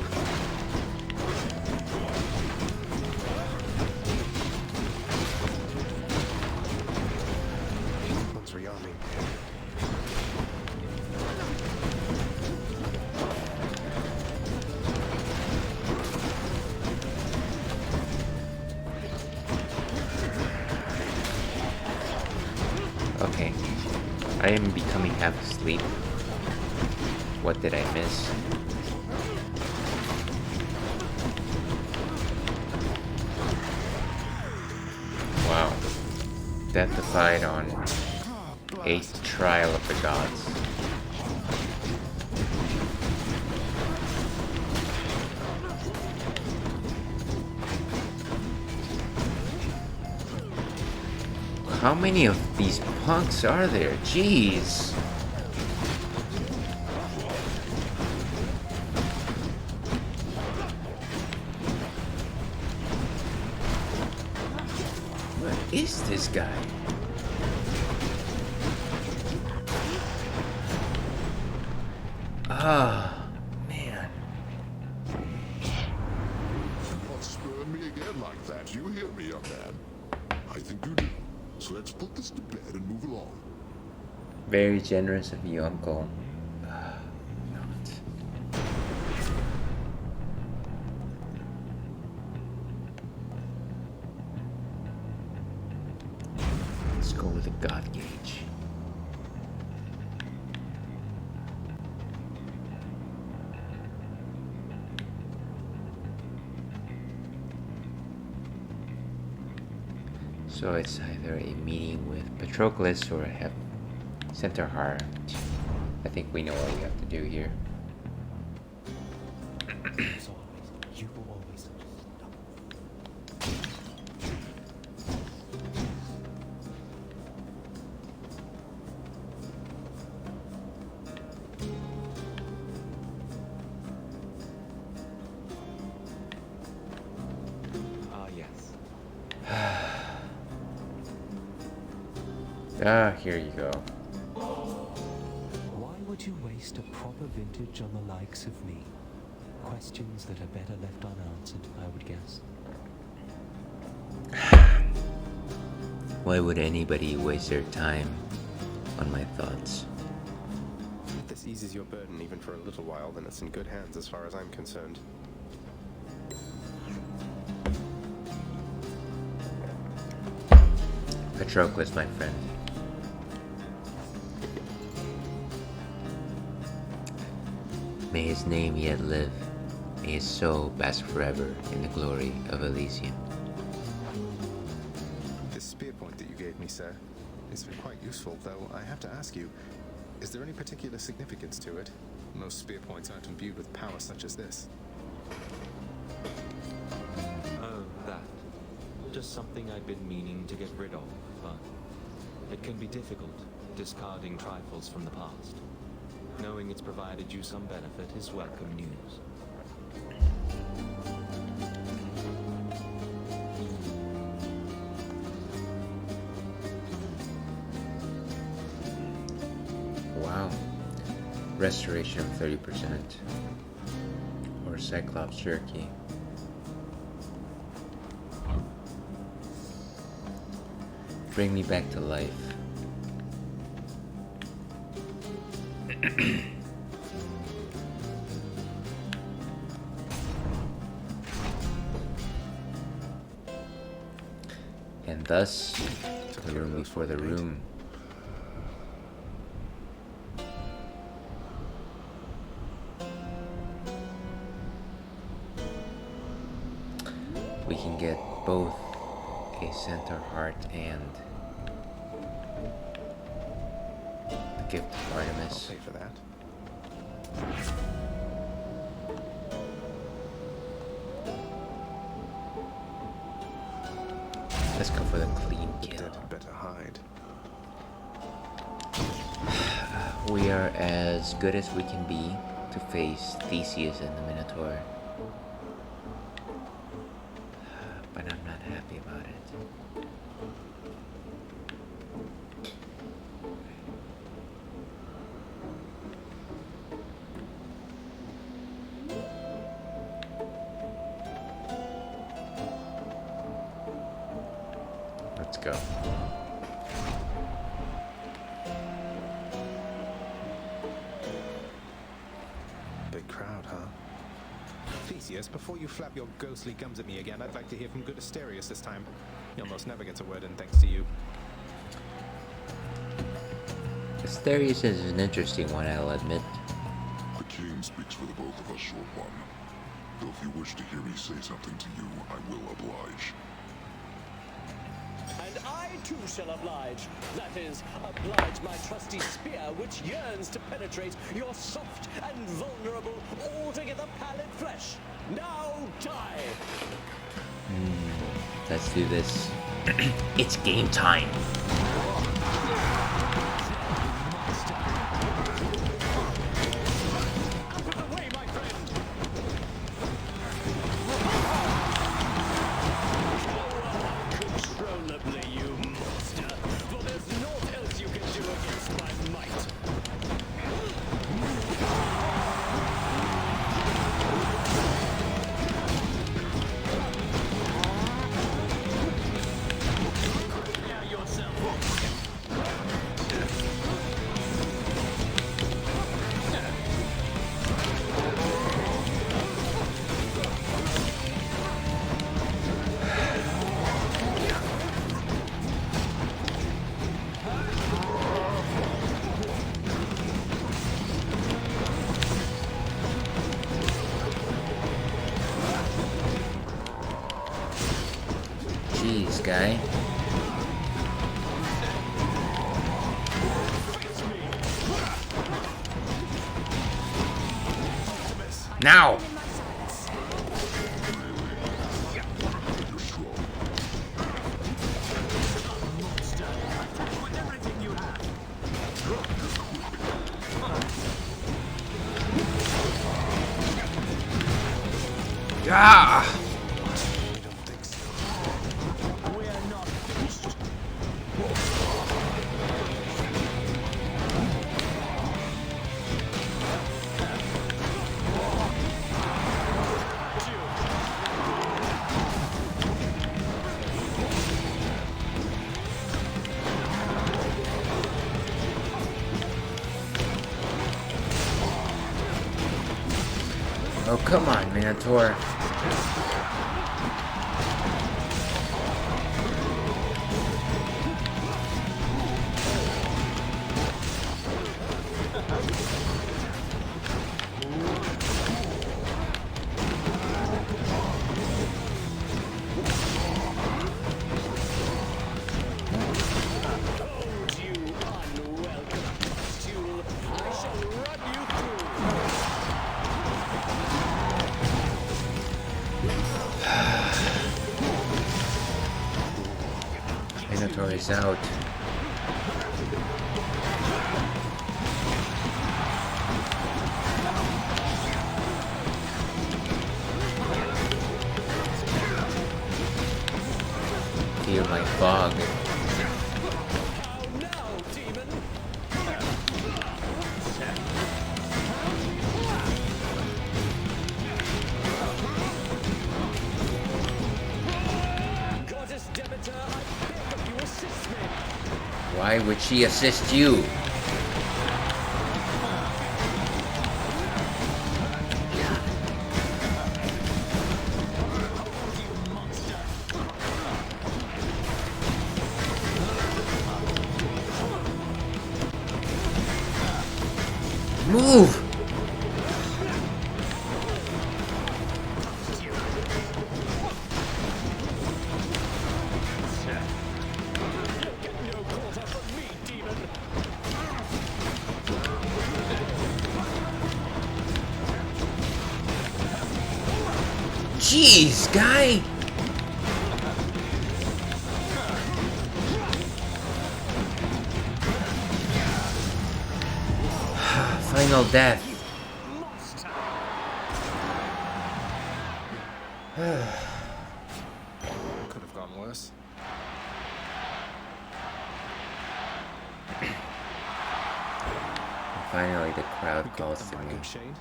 S2: One's rearming.
S1: Okay. I am becoming half asleep. What did I miss? Wow. Deathified on 8th trial of the gods. How many of these punks are there? Jeez. What is this guy? Ah, man.
S3: Not spurn me again like that. You hear me, young man? I think you do. So let's put this to bed and move along.
S1: Very generous of you, Uncle. Let's go with the God Gauge. So it's either a meeting with Patroclus or have Center Heart. I think we know what we have to do here.
S16: You will always.
S2: Ah, yes.
S1: Ah, here you go.
S16: Why would you waste a proper vintage on the likes of me? Questions that are better left unanswered, I would guess.
S1: Why would anybody waste their time on my thoughts?
S2: If this eases your burden even for a little while, then it's in good hands as far as I'm concerned.
S1: Patroclus, my friend. May his name yet live. May his soul bask forever in the glory of Elysium.
S2: This spear point that you gave me, sir, is quite useful, though I have to ask you, is there any particular significance to it? Most spear points aren't imbued with power such as this.
S10: Oh, that.
S16: Just something I've been meaning to get rid of, but it can be difficult, discarding trifles from the past. Knowing it's provided you some benefit is welcome news.
S1: Wow. Restoration of 30%. Or Cyclops Jerky. Bring me back to life. And thus, the room before the room. We can get both a centaur heart and the gift of Artemis.
S2: I'll pay for that.
S1: Let's go for the clean kill.
S2: Dead had better hide.
S1: We are as good as we can be to face Theseus and the Minotaur. But I'm not happy about it. Let's go.
S2: Big crowd, huh? Theseus, before you flap your ghostly gums at me again, I'd like to hear from good Asterius this time. He almost never gets a word in thanks to you.
S1: Asterius is an interesting one, I'll admit.
S3: The king speaks for the both of us, short one. Though if you wish to hear me say something to you, I will oblige.
S17: And I too shall oblige. That is, oblige my trusty spear, which yearns to penetrate your soft and vulnerable, altogether pallid flesh. Now die!
S1: Let's do this. It's game time.
S17: Out of the way, my friend! Uncontrollably, you monster! For there's naught else you can do against my might. Prepare yourself.
S1: Jeez, guy. Now! Yeah! Oh, come on, Minotaur. power is out. Feel my fog. Why would she assist you? Move! Jeez, guy! Final death.
S2: Could have gone worse.
S1: Finally, the crowd calls to me.
S2: Shade.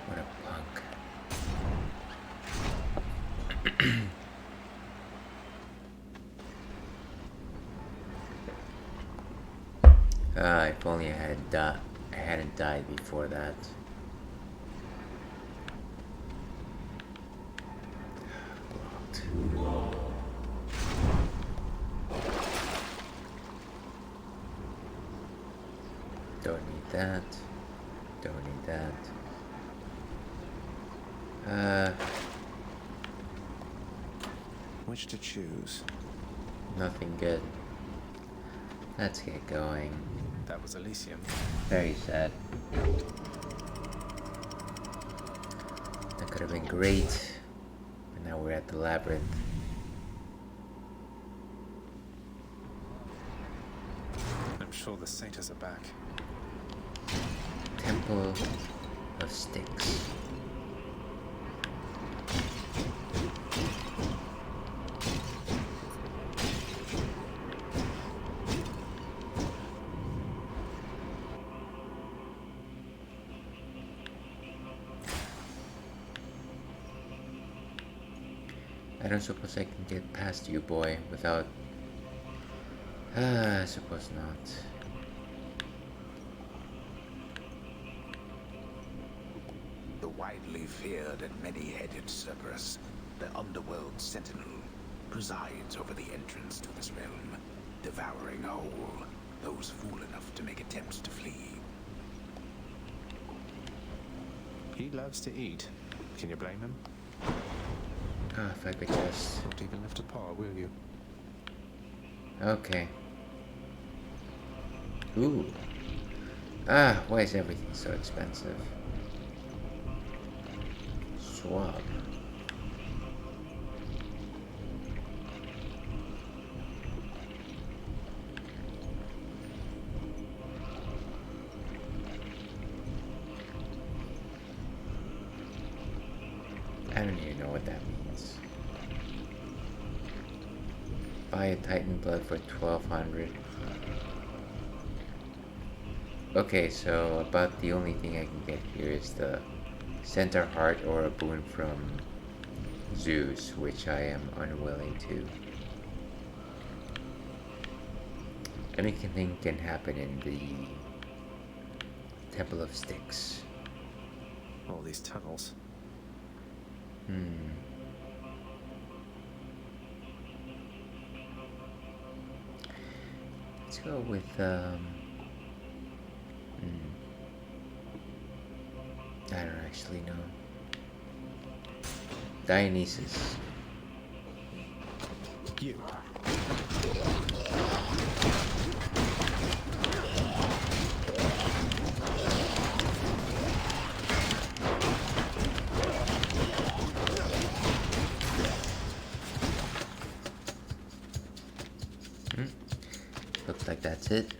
S1: What a punk. If only I hadn't died before that. Don't need that. Don't need that.
S2: Which to choose?
S1: Nothing good. Let's get going.
S2: That was Elysium.
S1: Very sad. That could have been great. But now we're at the labyrinth.
S2: I'm sure the satyrs are back.
S1: Temple of Sticks. I don't suppose I can get past you, boy, without... I suppose not.
S4: The widely feared and many-headed Cerberus, the underworld sentinel, presides over the entrance to this realm, devouring whole those fool enough to make attempts to flee.
S2: He loves to eat. Can you blame him?
S1: Ah, if I could just...
S2: Not even lift a paw, will you?
S1: Okay. Ooh. Ah, why is everything so expensive? Swap. I don't even know what that means. Buy a Titan blood for 1200. Okay, so about the only thing I can get here is the center heart or a boon from Zeus, which I am unwilling to. Anything can happen in the Temple of Sticks.
S2: All these tunnels.
S1: Let's go with I don't actually know. Dionysus.
S2: You.
S1: Looks like that's it.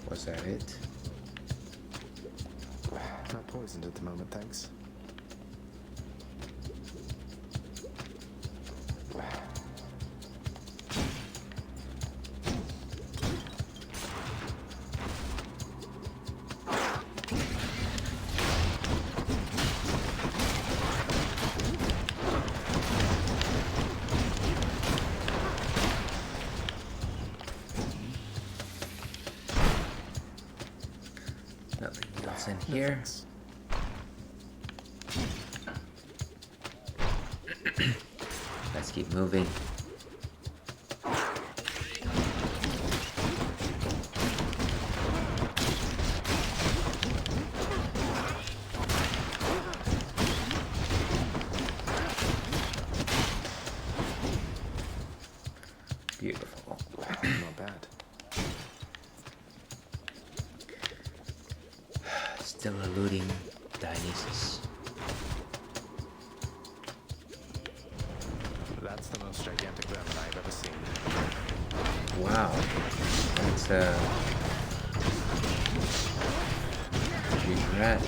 S1: Was that it?
S2: Not poisoned at the moment, thanks.
S1: Nothing else in here. Let's keep moving. Beautiful.
S2: Not bad.
S1: Still eluding Dionysus.
S2: That's the most gigantic vermin I've ever seen.
S1: Wow. That's a huge rat.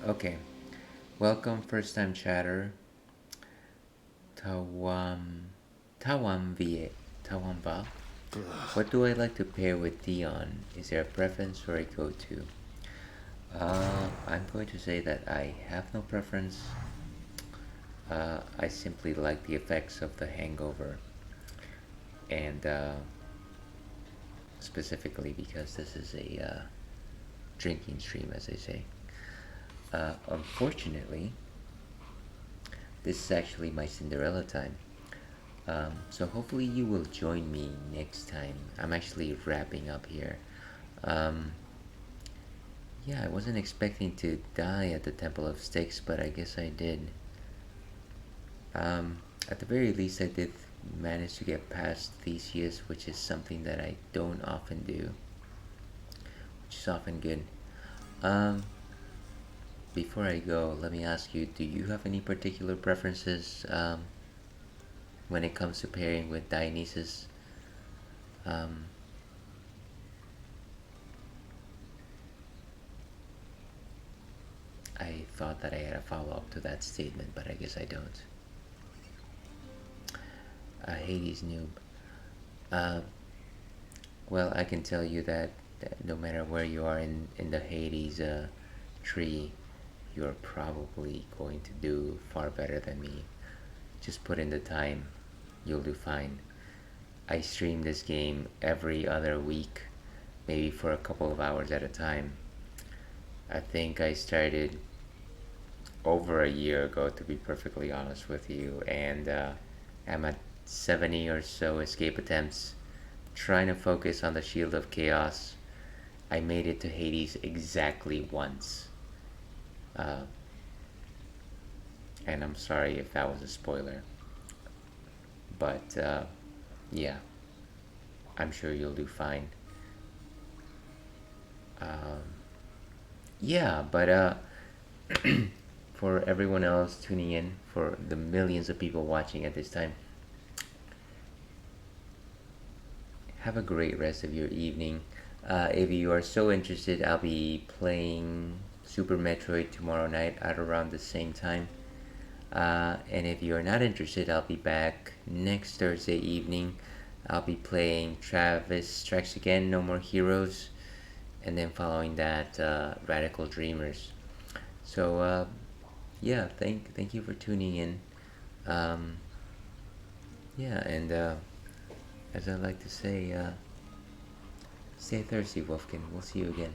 S1: Okay. Welcome, first time chatter. Tawamba. What do I like to pair with Dion? Is there a preference or a go-to? I'm going to say that I have no preference. I simply like the effects of the hangover. And specifically because this is a drinking stream, as they say. Unfortunately, this is actually my Cinderella time. So hopefully you will join me next time. I'm actually wrapping up here. Yeah, I wasn't expecting to die at the Temple of Styx, but I guess I did. At the very least, I did manage to get past Theseus, which is something that I don't often do, which is often good. Before I go, let me ask you, do you have any particular preferences when it comes to pairing with Dionysus? I thought that I had a follow-up to that statement, but I guess I don't. Hades noob. Well, I can tell you that no matter where you are in the Hades tree, you're probably going to do far better than me. Just put in the time, you'll do fine. I stream this game every other week, maybe for a couple of hours at a time. I think I started over a year ago, to be perfectly honest with you, and I'm at 70 or so escape attempts, trying to focus on the Shield of Chaos. I made it to Hades exactly once. And I'm sorry if that was a spoiler, but yeah, I'm sure you'll do fine. Yeah, but for everyone else tuning in, for the millions of people watching at this time, have a great rest of your evening. If you are so interested, I'll be playing Super Metroid tomorrow night at around the same time. And if you're not interested, I'll be back next Thursday evening. I'll be playing Travis Strikes Again, No More Heroes, and then following that, Radical Dreamers. So yeah, thank you for tuning in. Yeah, and as I like to say, stay thirsty, Wolfkin. We'll see you again.